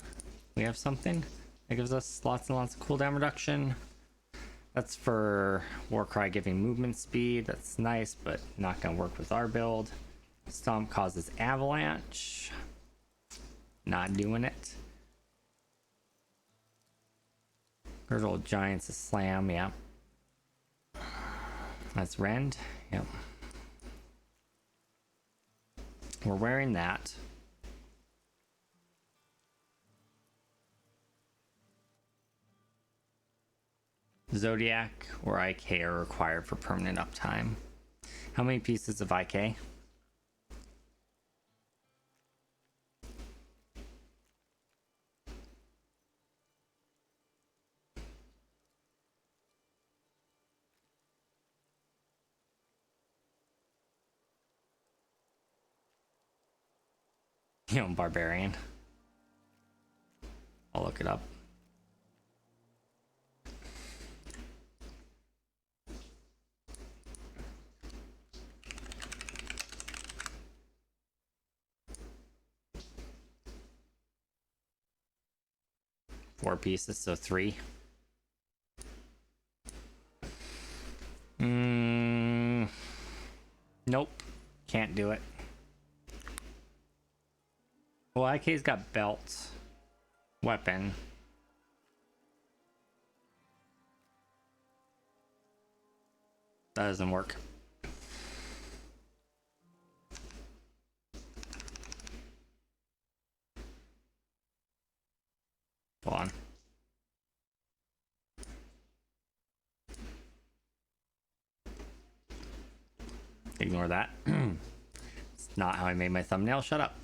we have something that gives us lots and lots of cooldown reduction. That's for Warcry giving movement speed. That's nice, but not gonna work with our build. Stomp causes avalanche. Not doing it. Girdle Giants is slam, yeah. That's Rend, yep. We're wearing that. Zodiac or IK are required for permanent uptime. How many pieces of IK? You know, Barbarian. I'll look it up. Four pieces, so 3. Nope. Can't do it. Well, IK's got belt. Weapon. That doesn't work. Hold on. Ignore that. It's not how I made my thumbnail. Shut up.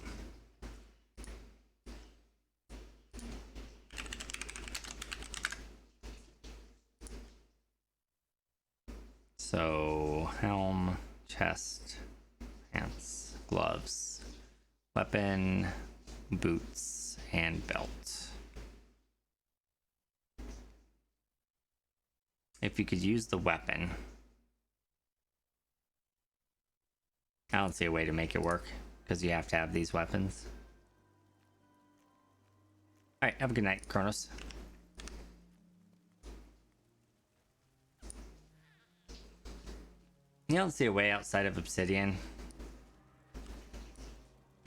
So, helm, chest, pants, gloves, weapon, boots, and belt. If you could use the weapon. I don't see a way to make it work, because you have to have these weapons. Alright, have a good night, Kronos. You don't see a way outside of Obsidian.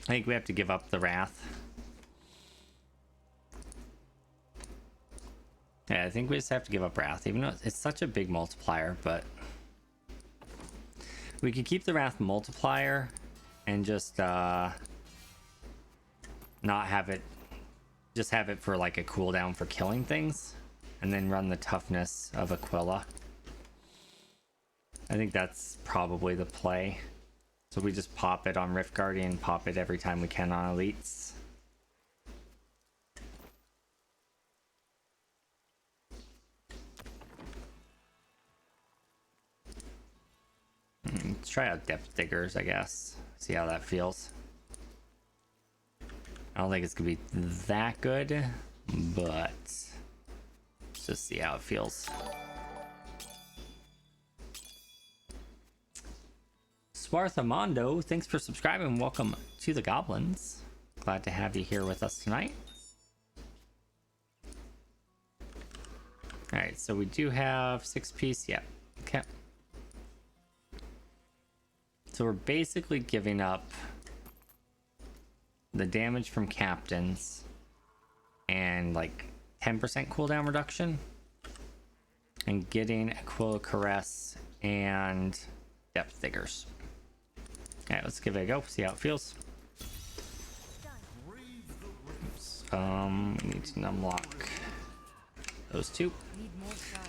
I think we have to give up the Wrath. Yeah, I think we just have to give up Wrath, even though it's such a big multiplier, but we could keep the Wrath multiplier and just not have it Just have it for like a cooldown for killing things, and then run the toughness of Aquila. I think that's probably the play. So we just pop it on Rift Guardian, pop it every time we can on elites. Let's try out Depth Diggers, I guess. See how that feels. I don't think it's gonna be that good, but let's just see how it feels. Swarthamondo, thanks for subscribing. Welcome to the Goblins. Glad to have you here with us tonight. Alright, so we do have 6-piece. Yep. Okay. So we're basically giving up the damage from captains and like 10% cooldown reduction, and getting Aquila Caress and Depth Diggers. Alright, let's give it a go, see how it feels. We need to unlock those two. Need more time.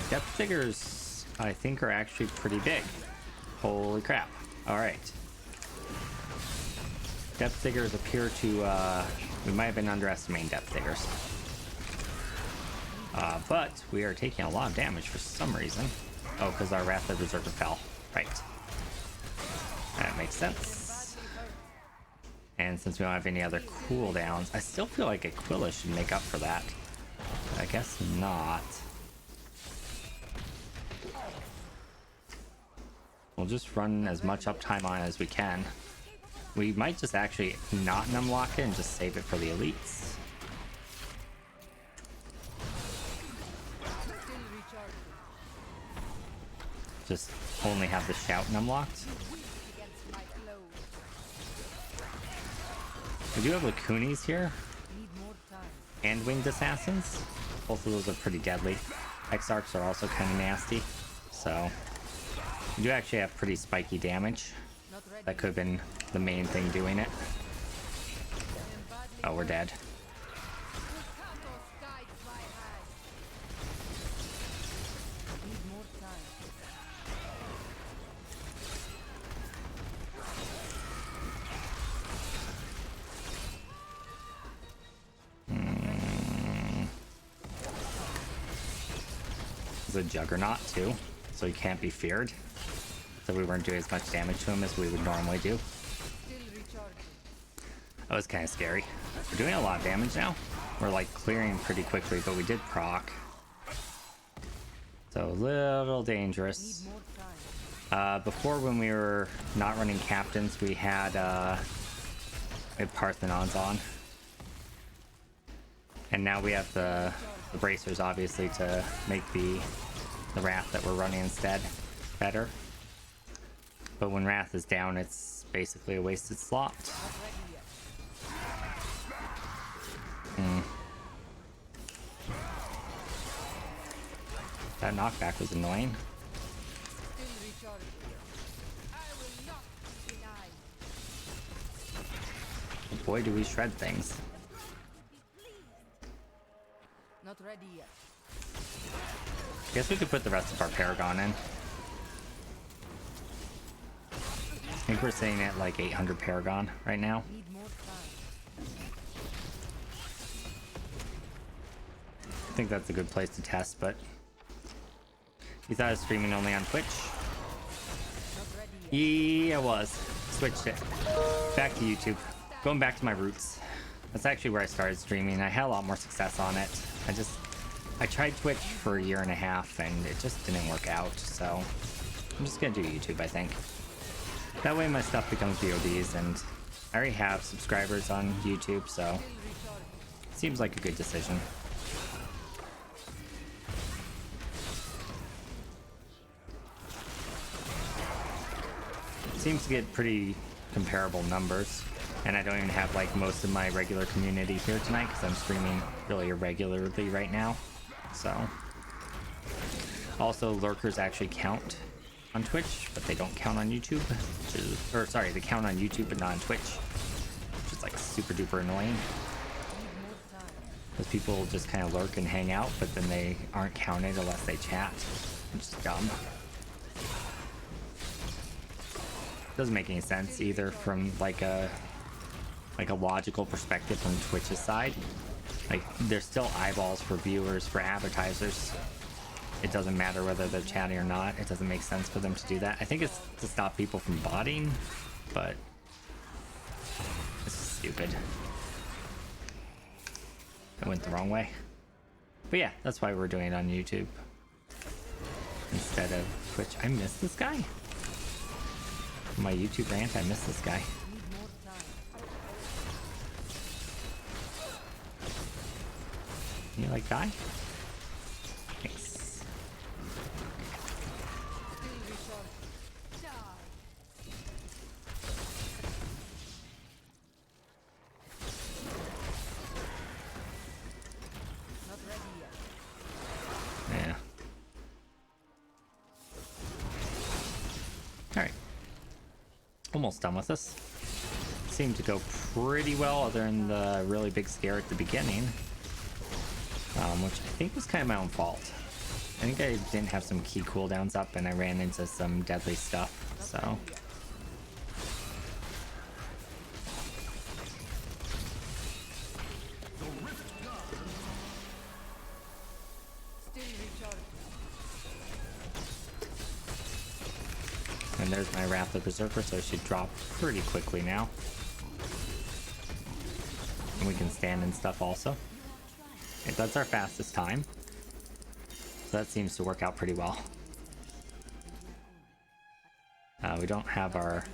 Depth Diggers, I think, are actually pretty big. Holy crap. Alright. Depth Diggers appear to, we might have been underestimating Depth Diggers. But we are taking a lot of damage for some reason. Oh, because our Wrath of Berserker fell. Right. That makes sense. And since we don't have any other cooldowns, I still feel like Aquila should make up for that. I guess not. We'll just run as much uptime on it as we can. We might just actually not unlock it and just save it for the elites. Just only have the shout unlocked. We do have Lacunis here. And Winged Assassins. Both of those are pretty deadly. Exarchs are also kind of nasty. So we do actually have pretty spiky damage. That could have been the main thing doing it. Oh, we're dead. A Juggernaut too, so he can't be feared. So we weren't doing as much damage to him as we would normally do. That was kind of scary. We're doing a lot of damage now. We're like clearing pretty quickly, but we did proc. So a little dangerous. Before, when we were not running captains, we had Parthenons on. And now we have the bracers, obviously, to make the Wrath that we're running instead better. But when Wrath is down, it's basically a wasted slot. That knockback was annoying. Boy, do we shred things. Not ready yet. Guess we could put the rest of our Paragon in. I think we're sitting at like 800 Paragon right now. Need more time. I think that's a good place to test, but you thought I was streaming only on Twitch? Not ready yet. Yeah, I was. Switched it. Back to YouTube. Going back to my roots. That's actually where I started streaming. I had a lot more success on it. I tried Twitch for a year and a half and it just didn't work out, so I'm just gonna do YouTube, I think. That way my stuff becomes VODs, and I already have subscribers on YouTube, so it seems like a good decision. It seems to get pretty comparable numbers. And I don't even have like most of my regular community here tonight because I'm streaming really irregularly right now. So also lurkers actually count on Twitch, but they don't count on YouTube. Or sorry, they count on YouTube but not on Twitch, which is like super duper annoying. Because people just kind of lurk and hang out, but then they aren't counted unless they chat, which is dumb. Doesn't make any sense either from like a logical perspective from Twitch's side. Like, there's still eyeballs for viewers, for advertisers. It doesn't matter whether they're chatting or not. It doesn't make sense for them to do that. I think it's to stop people from botting, but it's stupid. It went the wrong way. But yeah, that's why we're doing it on YouTube instead of Twitch. I missed this guy. My YouTube rant, I missed this guy. Can you like die? Thanks. Yeah. Alright. Almost done with this. Seemed to go pretty well other than the really big scare at the beginning. Which I think was kind of my own fault. I think I didn't have some key cooldowns up and I ran into some deadly stuff, so. And there's my Wrath of Berserker, so it should drop pretty quickly now. And we can stand and stuff also. That's our fastest time, so that seems to work out pretty well. We don't have our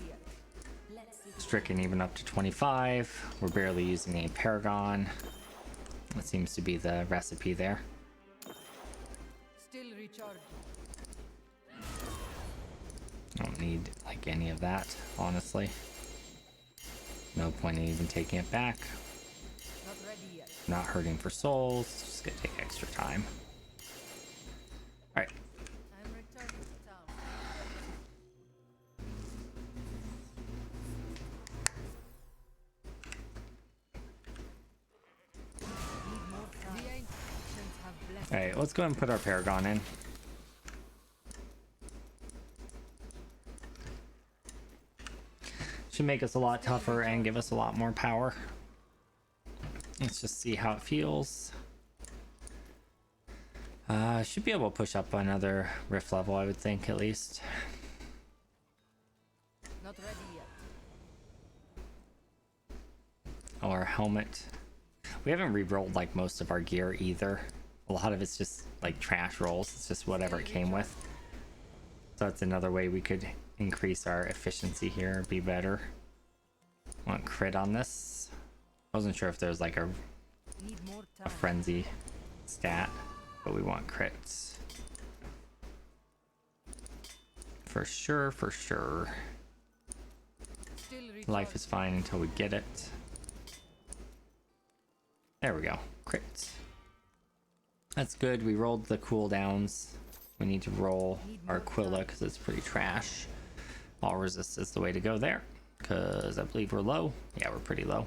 Stricken even up to 25. We're barely using a Paragon. That seems to be the recipe there. Still recharging. I don't need like any of that, honestly. No point in even taking it back. Not ready yet. Not hurting for souls, just gonna take extra time. Alright. I'm returning to town. Need more time. The ancients have blessed. Alright, let's go ahead and put our Paragon in. Should make us a lot tougher and give us a lot more power. Let's just see how it feels. Should be able to push up another rift level, I would think, at least. Not ready yet. Our helmet. We haven't re-rolled like most of our gear either. A lot of it's just like trash rolls. It's just whatever it came with. So that's another way we could increase our efficiency here, be better. Want crit on this. Wasn't sure if there's like a Need more time. frenzy stat, but we want crits. For sure, for sure. Still Life is fine until we get it. There we go. Crits. That's good. We rolled the cooldowns. We need to roll our Quilla because it's pretty trash. All resist is the way to go there. Because I believe we're low. Yeah, we're pretty low.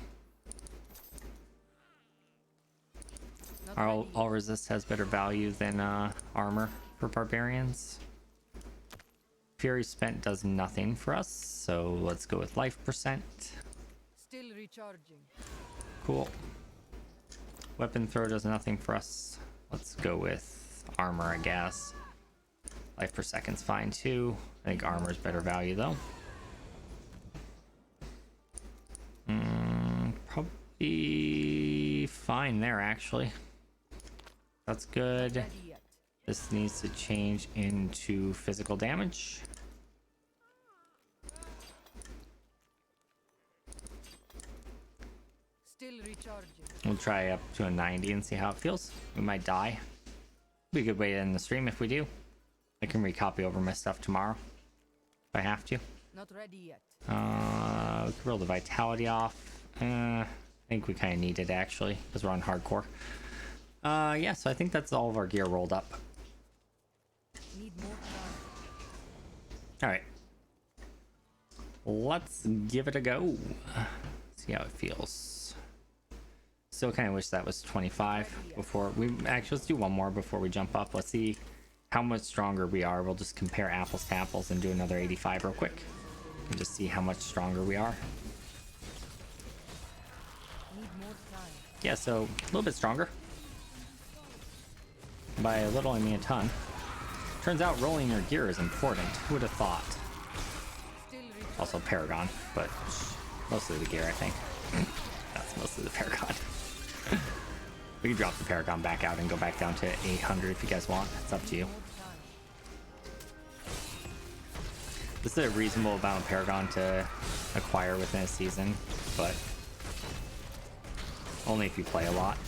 All resist has better value than armor for barbarians. Fury spent does nothing for us, so let's go with life percent. Still recharging. Cool. Weapon throw does nothing for us. Let's go with armor, I guess. Life per second's fine too. I think armor's better value though. Probably fine there actually. That's good. Ready yet. This needs to change into physical damage. Still recharging. We'll try up to a 90 and see how it feels. We might die. Be a good way to end the stream if we do. I can recopy over my stuff tomorrow if I have to. Not ready yet. We can roll the vitality off. I think we kind of need it actually because we're on hardcore. Yeah, so I think that's all of our gear rolled up. Need more time. All right. Let's give it a go. See how it feels. Still kind of wish that was 25 before we actually, let's do one more before we jump up. Let's see how much stronger we are. We'll just compare apples to apples and do another 85 real quick and just see how much stronger we are. Yeah, so a little bit stronger. By a little, I mean a ton. Turns out rolling your gear is important. Who would have thought? Also Paragon, but mostly the gear, I think. That's mostly the Paragon. We can drop the Paragon back out and go back down to 800 if you guys want. It's up to you. This is a reasonable amount of Paragon to acquire within a season, but only if you play a lot.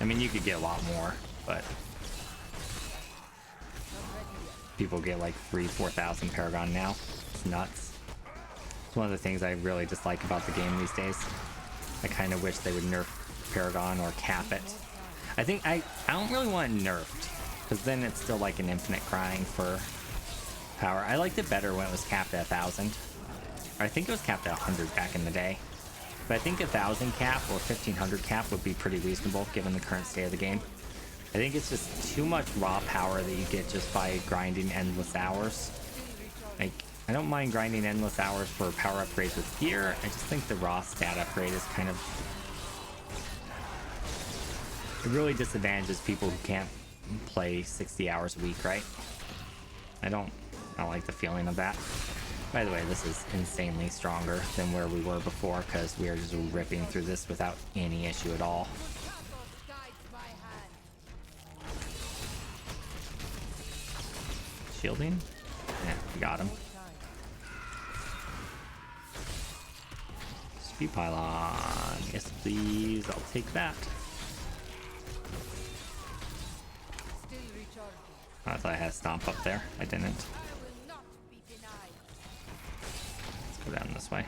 I mean, you could get a lot more, but people get like 4,000 Paragon now. It's nuts. It's one of the things I really dislike about the game these days. I kind of wish they would nerf Paragon or cap it. I think I don't really want it nerfed, because then it's still like an infinite grind for power. I liked it better when it was capped at 1,000. I think it was capped at 100 back in the day. But I think 1,000 cap or 1,500 cap would be pretty reasonable given the current state of the game. I think it's just too much raw power that you get just by grinding endless hours. Like, I don't mind grinding endless hours for power upgrades with gear. I just think the raw stat upgrade is kind of... It really disadvantages people who can't play 60 hours a week, right? I don't like the feeling of that. By the way, this is insanely stronger than where we were before because we are just ripping through this without any issue at all. Shielding? Yeah, we got him. Speed pylon. Yes, please. I'll take that. I thought I had a stomp up there. I didn't. Let's go down this way.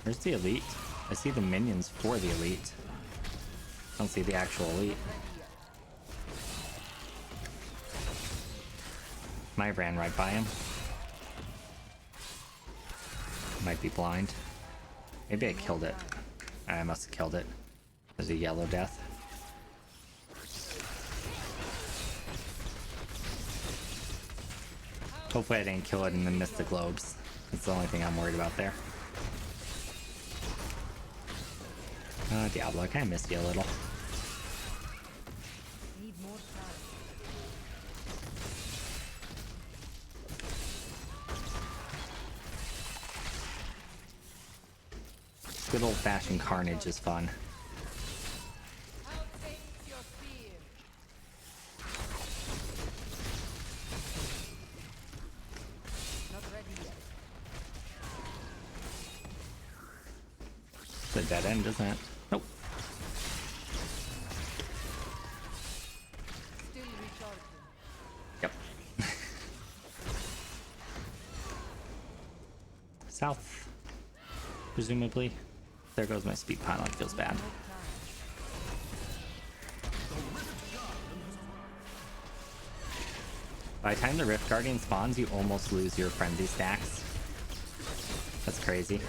Where's the elite? I see the minions for the elite. I don't see the actual elite. I ran right by him. Might be blind. Maybe I killed it. I must have killed it. There's a yellow death. Hopefully I didn't kill it and then miss the globes. That's the only thing I'm worried about there. Diablo, I kind of missed you a little. Good old-fashioned carnage is fun. It's a dead end, isn't it? Nope. Yep. South, presumably. There goes my speed pylon. Feels bad. By the time the Rift Guardian spawns, you almost lose your frenzy stacks. That's crazy.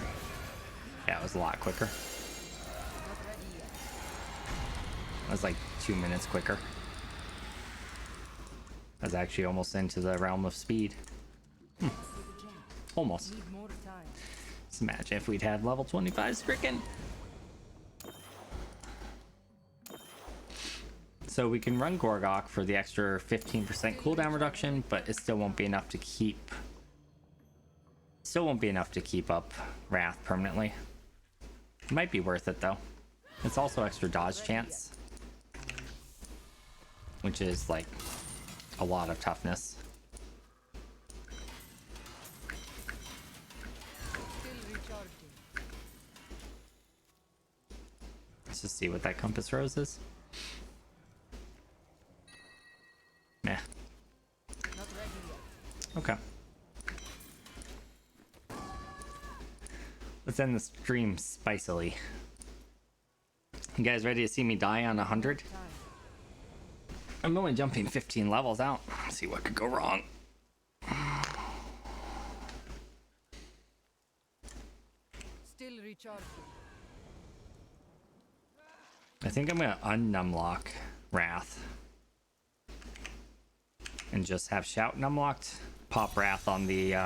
Yeah, it was a lot quicker. It was like 2 minutes quicker. I was actually almost into the realm of speed. Almost. Just imagine if we'd had level 25 stricken. So we can run Gorgok for the extra 15% cooldown reduction, but it still won't be enough to keep... Still won't be enough to keep up Wrath permanently. It might be worth it though. It's also extra dodge chance, which is like a lot of toughness. Let's just see what that compass rose is. Meh. Not ready yet. Okay. Let's end the stream spicily. You guys ready to see me die on 100? Time. I'm only jumping 15 levels out. Let's see what could go wrong. Still recharging. I think I'm gonna unnumlock Wrath. And just have Shout numlocked. Pop Wrath on the Need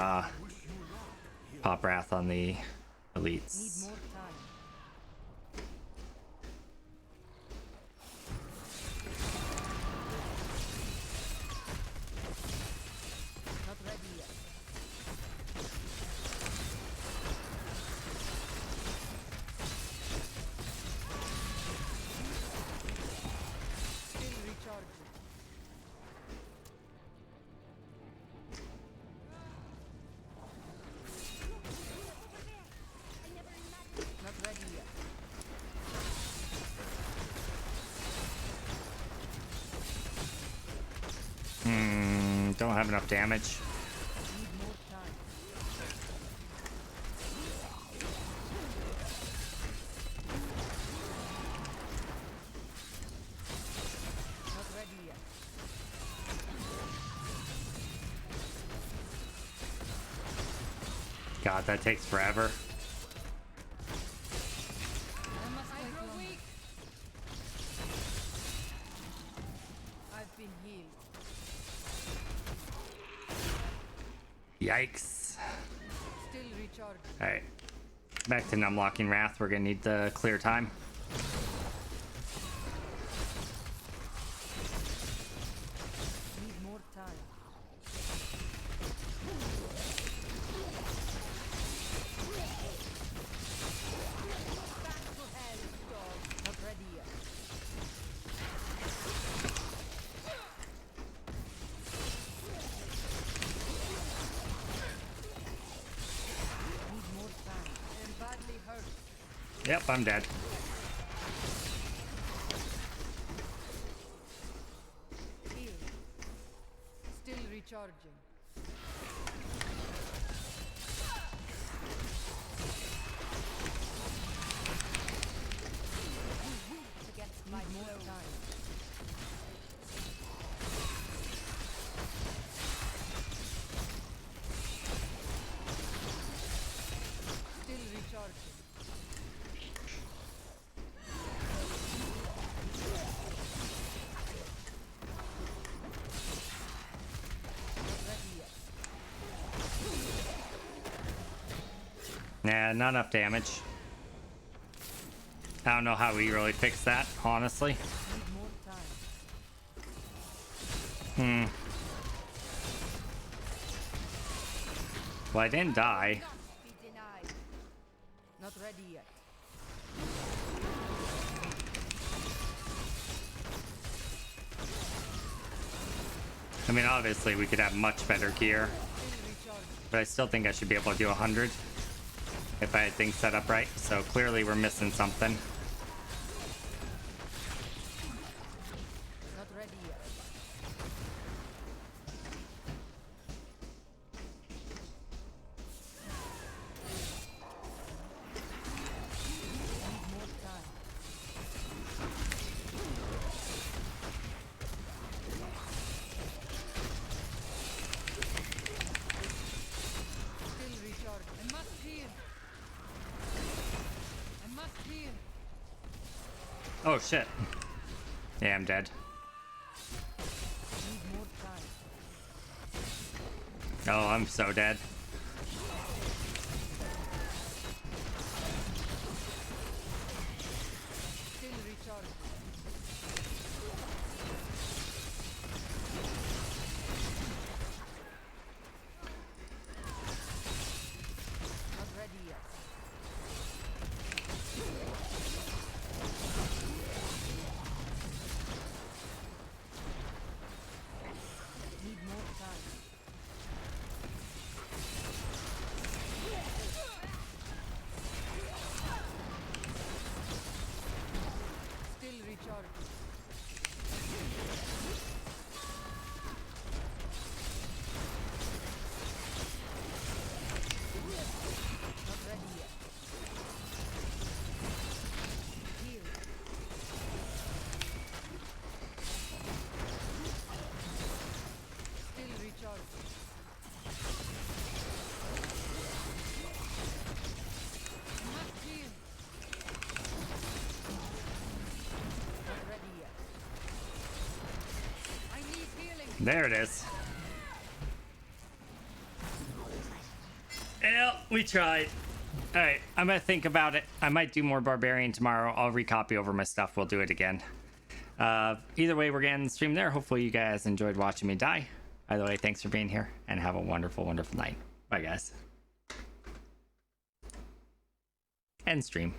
elites. more time. Not ready yet. Still recharging. Not ready yet. Don't have enough damage. Need more time. Not ready yet. God, that takes forever. I grow weak. I've been healed. Yikes. Still recharging. Alright. Back to numlocking Wrath. We're gonna need the clear time. Need more time. Back to hell, dog. Not ready yet. Need more time. I am badly hurt. Yep, I'm dead. Heal. Still recharging. Against my more time. Still recharging. Not ready yet. Nah, not enough damage. I don't know how we really fix that, honestly. Need more time. Well, I didn't die. Not be denied. Not ready yet. I mean, obviously, we could have much better gear, Still recharging. but I still think I should be able to do 100 if I had things set up right. So clearly, we're missing something. Not ready yet. Need more time. Still recharging. I must heal. I must heal. Oh, shit. Yeah, I'm dead. Need more time. Oh, I'm so dead. Still recharging. Not ready yet. Need more time. recharging. Not ready yet. Heal. Still recharging. Must heal. Not ready yet. I need healing. There it is. Yeah, we tried. All right, I'm gonna think about it. I might do more Barbarian tomorrow. I'll recopy over my stuff. We'll do it again. Either way, we're getting the stream there. Hopefully you guys enjoyed watching me die. By the way, thanks for being here and have a wonderful, wonderful night. Bye, guys. End stream.